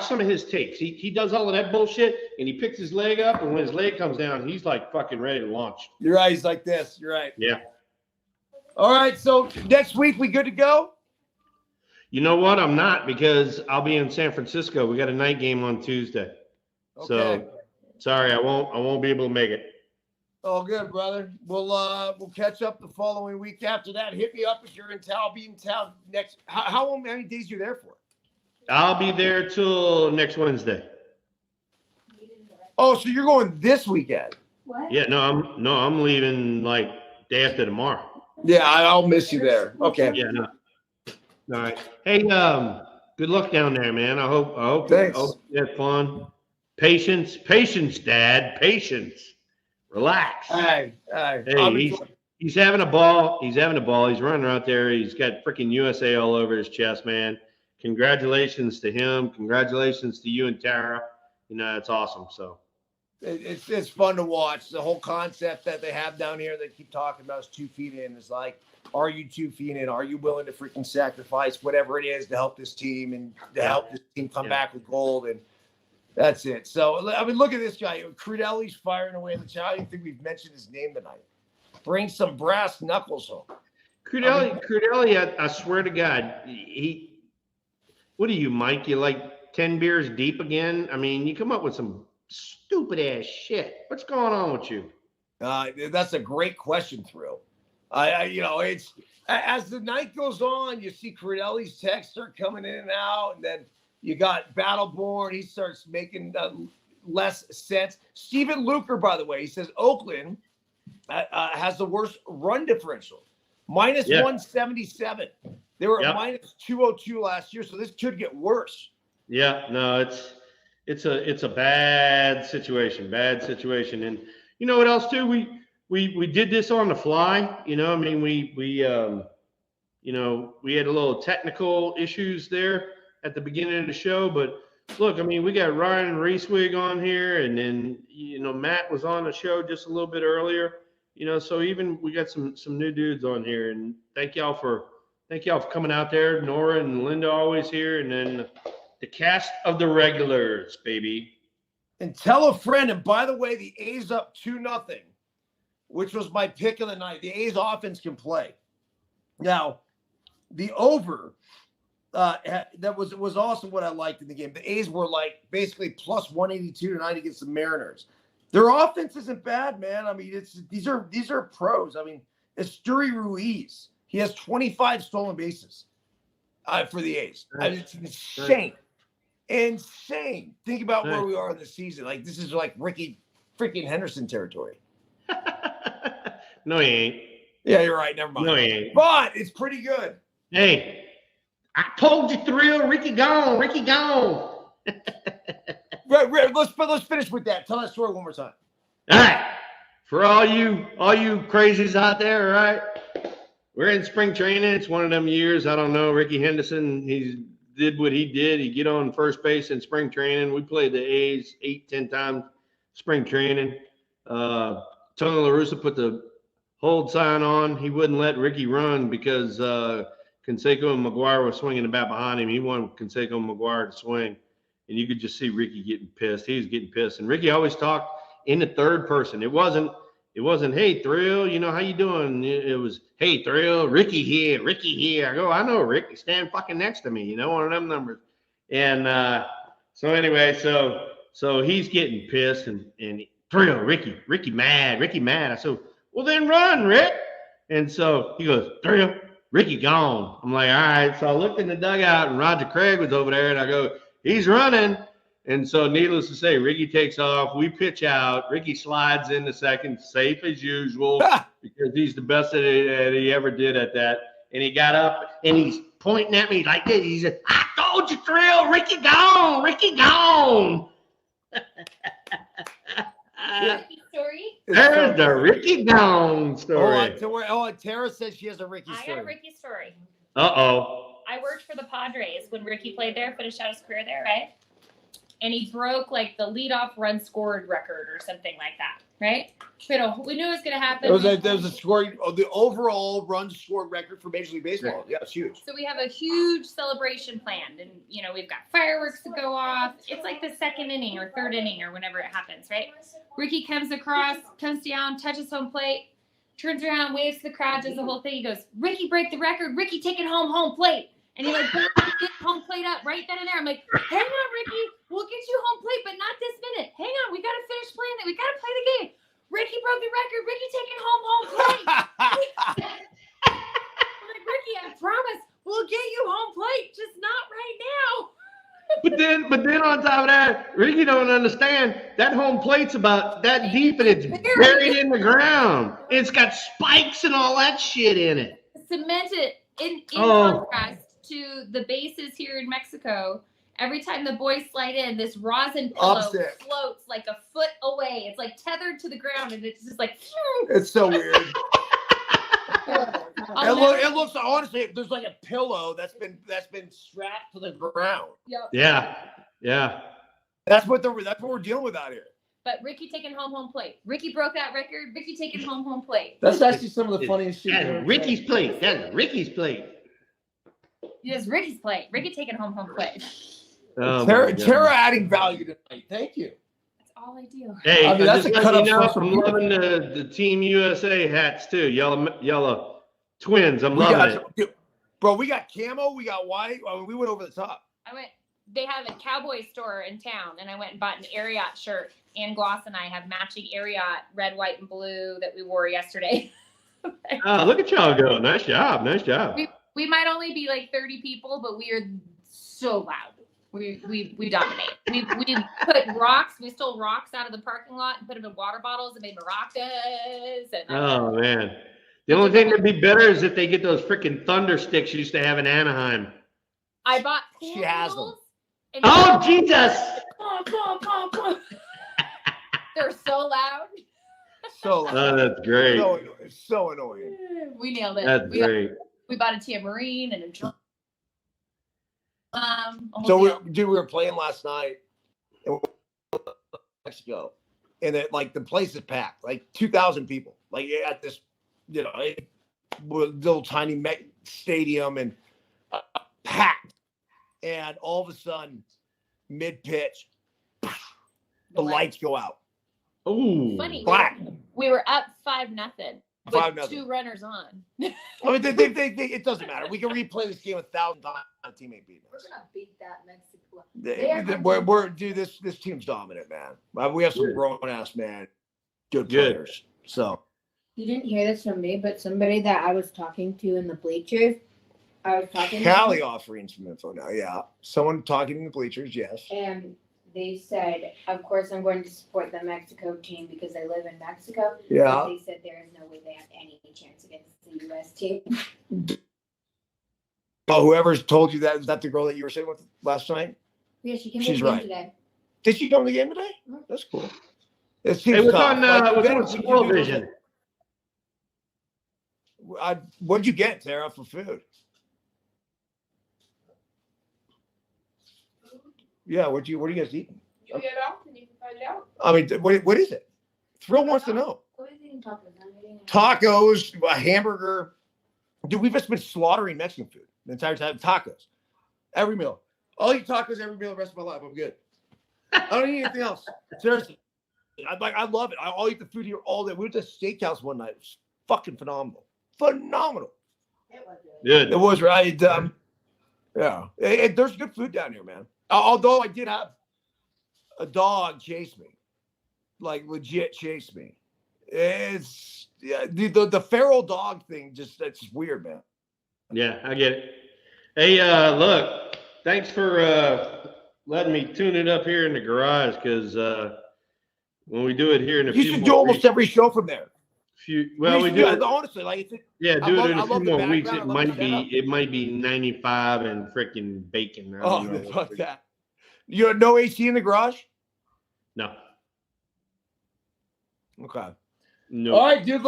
some of his takes. He does all of that bullshit, and he picks his leg up, and when his leg comes down, he's like fucking ready to launch. You're right. He's like this. You're right. Yeah. All right. So next week we good to go? You know what? I'm not, because I'll be in San Francisco. We got a night game on Tuesday. Okay. So sorry, I won't be able to make it. Oh, good, brother. We'll catch up the following week after that. Hit me up if you're in town. I'll be in town next. How many days are you there for? I'll be there till next Wednesday. Oh, so you're going this weekend? What? Yeah, I'm leaving like day after tomorrow. Yeah, I'll miss you there. Okay. Yeah, no. All right. Hey, good luck down there, man. I hope you have fun. Patience, Dad. Patience. Relax. Hey, he's having a ball. He's running out there. He's got freaking USA all over his chest, man. Congratulations to him. Congratulations to you and Tara. You know, it's awesome. So it's fun to watch. The whole concept that they have down here, they keep talking about is 2 feet in. It's like, are you 2 feet in? Are you willing to freaking sacrifice whatever it is to help this team and to help this team come back with gold? And that's it. So, I mean, look at this guy. Crudelli's firing away in the chat. I don't think we've mentioned his name tonight. Bring some brass knuckles home. Crudelli, I swear to God, what are you, Mike? You're like 10 beers deep again. I mean, you come up with some stupid ass shit. What's going on with you? That's a great question, Thrill. It's as the night goes on, you see Credelli's texts start coming in and out, and then you got Battleborn. He starts making less sense. Stephen Luker, by the way, he says Oakland has the worst run differential, minus 177. They were at minus 202 last year, so this could get worse. Yeah, no, it's a bad situation, and you know what else too? We did this on the fly, you know. I mean, we had a little technical issues there at the beginning of the show, but look, I mean, we got Ryan Reeswig on here, and then Matt was on the show just a little bit earlier, so even we got some new dudes on here, and thank y'all for coming out there. Nora and Linda always here, and then the cast of the regulars, baby. And tell a friend. And by the way, the A's up 2-0, which was my pick of the night. The A's offense can play. Now, the over that was also what I liked in the game. The A's were like basically plus 182 tonight against the Mariners. Their offense isn't bad, man. I mean, these are pros. I mean, Esteury Ruiz, he has 25 stolen bases for the A's. I mean, it's insane. Insane. Think about where we are in the season. Like, this is like Ricky freaking Henderson territory. No, he ain't. Yeah, you're right. Never mind. No, he ain't. But it's pretty good. Hey, I told you, Thrill. Ricky gone. Ricky gone. Right. Let's finish with that. Tell that story one more time. All right. For all you crazies out there, right? We're in spring training. It's one of them years. I don't know. Ricky Henderson, he did what he did. He get on first base in spring training. We played the A's 8-10 times spring training. Tony La Russa put the hold sign on. He wouldn't let Ricky run because Canseco and McGuire were swinging the bat behind him. He wanted Canseco and McGuire to swing, and you could just see Ricky getting pissed. He was getting pissed, and Ricky always talked in the third person. It wasn't, hey, Thrill, how you doing? It was, hey, Thrill, Ricky here, Ricky here. I go, I know, Ricky, stand fucking next to me, one of them numbers. And so anyway, so he's getting pissed, and Thrill, Ricky mad. I said, well, then run, Rick. And so he goes, Thrill, Ricky gone. I'm like, all right. So I looked in the dugout, and Roger Craig was over there, and I go, he's running. And so needless to say, Ricky takes off. We pitch out. Ricky slides in the second, safe as usual, because he's the best that he ever did at that. And he got up, and he's pointing at me like this. He said, I told you, Thrill, Ricky gone. Ricky gone. Story? There's the Ricky gone story. Tara says she has a Ricky story. I got a Ricky story. Uh-oh. I worked for the Padres when Ricky played there, finished out his career there, right? And he broke like the leadoff run scored record or something like that, right? We knew it was going to happen. There was a scoring, the overall run scored record for Major League Baseball. Yeah, it's huge. So we have a huge celebration planned, and we've got fireworks to go off. It's like the second inning or third inning or whenever it happens, right? Ricky comes across, comes down, touches home plate, turns around, waves to the crowd, does the whole thing. He goes, Ricky break the record. Ricky taking home plate. And he like get home plate up right then and there. I'm like, hang on, Ricky, we'll get you home plate, but not this minute. Hang on, we gotta finish playing it. We gotta play the game. Ricky broke the record. Ricky taking home plate. I'm like, Ricky, I promise we'll get you home plate, just not right now. But then on top of that, Ricky don't understand that home plate's about that deep and it's buried in the ground. It's got spikes and all that shit in it. Cemented in contrast to the bases here in Mexico. Every time the boys slide in, this rosin pillow floats like a foot away. It's like tethered to the ground, and it's just like. It's so weird. It looks honestly, there's like a pillow that's been strapped to the ground. Yep. Yeah. That's what we're dealing with out here. But Ricky taking home plate. Ricky broke that record. Ricky taking home plate. That's actually some of the funniest shit. That's Ricky's plate. That's Ricky's plate. Yes, Ricky's plate. Ricky taking home plate. Oh, Tara adding value tonight. Thank you. That's all I do. Hey, I mean, that's a cut up. I'm loving the Team USA hats too. Yellow twins. I'm loving it. Bro, we got camo. We got white. I mean, we went over the top. I went they have a cowboy store in town, and I went and bought an Ariat shirt. Ann Gloss and I have matching Ariat red, white, and blue that we wore yesterday. Oh, look at y'all go. Nice job. Nice job. We might only be like 30 people, but we are so loud. We dominate. We put rocks. We stole rocks out of the parking lot and put them in water bottles and made maracas. And Oh man, the only thing that'd be better is if they get those freaking thunder sticks you used to have in Anaheim. I bought pool She has noodles. And Oh Jesus! They're so loud. So loud. Oh, that's great. So annoying. We nailed it. That's great. We bought a tambourine and a drum. So we were playing last night in Mexico, and like the place is packed, like 2,000 people, like at this, little tiny stadium, and packed. And all of a sudden, mid pitch, the lights go out. Ooh. Funny. Black. We were up 5-0. 5-0. 2 runners on. I mean, it doesn't matter. We can replay this game 1,000 times. Teammate beat us. We're gonna beat that Mexico. This team's dominant, man. We have some grown ass man, good Good. players. So You didn't hear this from me, but somebody that I was talking to in the bleachers, I was talking Callie to offering some info now. Yeah, someone talking in the bleachers. Yes. and they said, of course, I'm going to support the Mexico team because I live in Mexico. Yeah. But they said there is no way they have any chance against the U.S. team. Oh, whoever's told you that, is that the girl that you were sitting with last night? Yeah, she came She's to the game right. today. Did she come to the game today? That's cool. It It seems was tough. on Like, what's Ben, on what did you Squirrel do? Vision. What'd you get, Tara, for food? Yeah, what are you guys eating? You get off and you can find out. I mean, what is it? Thrill wants to know. What is eating tacos? I'm eating Tacos, a hamburger. Dude, we've just been slaughtering Mexican food the entire time. Tacos. Every meal. I'll eat tacos every meal the rest of my life. I'm good. I don't need anything else. Seriously. I love it. I'll eat the food here all day. We went to a steakhouse one night. It was fucking phenomenal. Phenomenal. It was good. Good. It was right. Yeah. There's good food down here, man. Although I did have a dog chase me. Like legit chase me. It's the feral dog thing, that's just weird, man. Yeah, I get it. Hey, look, thanks for letting me tune it up here in the garage because when we do it here in a You few should more do almost weeks, every show from there. well, we should do it. honestly, like it's Yeah, I do love- it in I a few love the more weeks. background. It I love the might be 95 and freaking bacon. I oh, don't know. fuck that. You have no AC in the garage? No, Okay. no. All right, dude.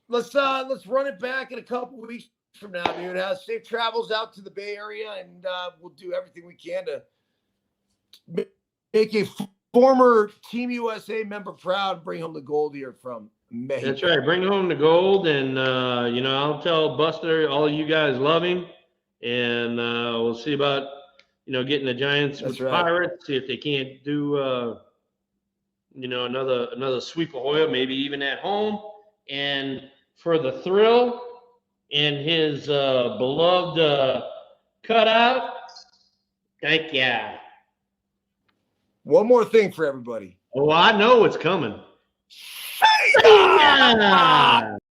Let's run it back in a couple weeks from now, dude. Safe travels out to the Bay Area, and we'll do everything we can to make a former Team USA member proud. Bring home the gold here from Mexico. That's right. Bring home the gold, and I'll tell Buster all you guys love him, and we'll see about getting the Giants That's with the right. Pirates. See if they can't do another sweep of Hoya, maybe even at home. And for the thrill and his beloved cutout, thank ya. One more thing for everybody. Oh, I know it's coming. Say ya! Yeah.